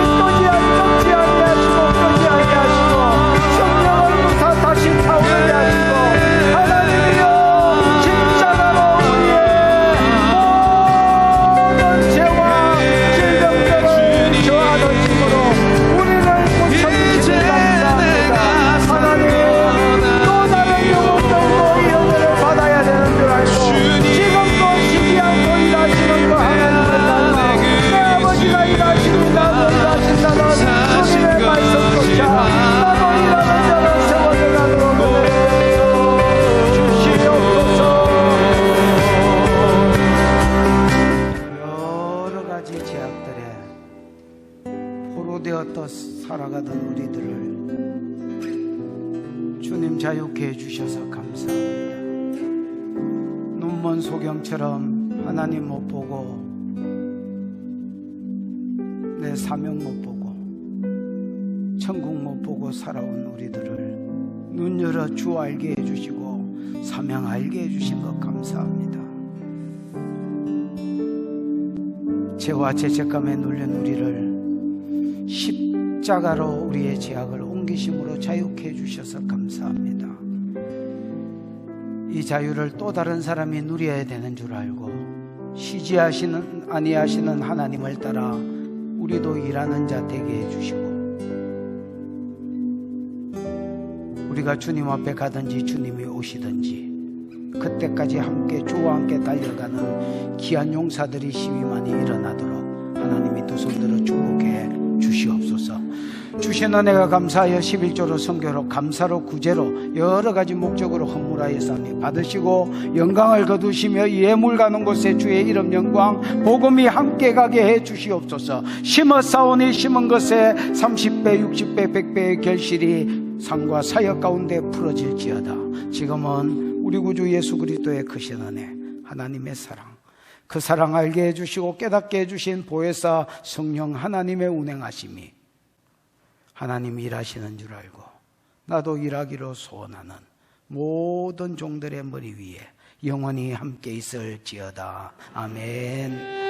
A: 끄지 아니하시고 끄지 아니하시고 성령을 부사 다시 타오르게 하시고 하나님이여 십자가로 우리의 모든 죄와 질병들을 저하던 식으로 우리를 고쳐주시기 감사합니다. 하나님 또 다른 영혼들도 이 은혜를 받아야 되는 줄 알고 지금도 쉬지 않고 일하시는 거 하나님을 닮아 내 아버지가 일하시니 나도 일하신다는 주님의 말씀 쫓아 나도 일하는 자를 세워져가도록 은혜를 주시옵소서. 여러 가지 제약들에 포로되었던 살아가던 우리들을 주님 자유케 해주셔서 감사합니다. 눈먼 소경처럼 하나님 못 보고 내 사명 못 보고 천국 못 보고 살아온 우리들을 눈 열어 주 알게 해주시고 사명 알게 해주신 것 감사합니다. 죄와 죄책감에 눌린 우리를 십자가로 우리의 죄악을 옮기심으로 자유케 해주셔서 감사합니다. 이 자유를 또 다른 사람이 누려야 되는 줄 알고 쉬지 아니하시는 하나님을 따라 우리도 일하는 자 되게 해주시고 우리가 주님 앞에 가든지 주님이 오시든지 그때까지 함께 주와 함께 달려가는 귀한 용사들이 시위만이 일어나도록 하나님이 두 손들어 축복해 주시옵소서. 주신 은혜가 감사하여 11조로 선교로 감사로 구제로 여러 가지 목적으로 헌물하였사니 받으시고 영광을 거두시며 예물 가는 곳에 주의 이름 영광 복음이 함께 가게 해 주시옵소서. 심었사오니 심은 것에 30배 60배 100배의 결실이 상과 사역 가운데 풀어질지어다. 지금은 우리 구주 예수 그리스도의 크신 은혜 하나님의 사랑 그 사랑 알게 해주시고 깨닫게 해주신 보혜사 성령 하나님의 운행하심이 하나님이 일하시는 줄 알고 나도 일하기로 소원하는 모든 종들의 머리 위에 영원히 함께 있을지어다. 아멘.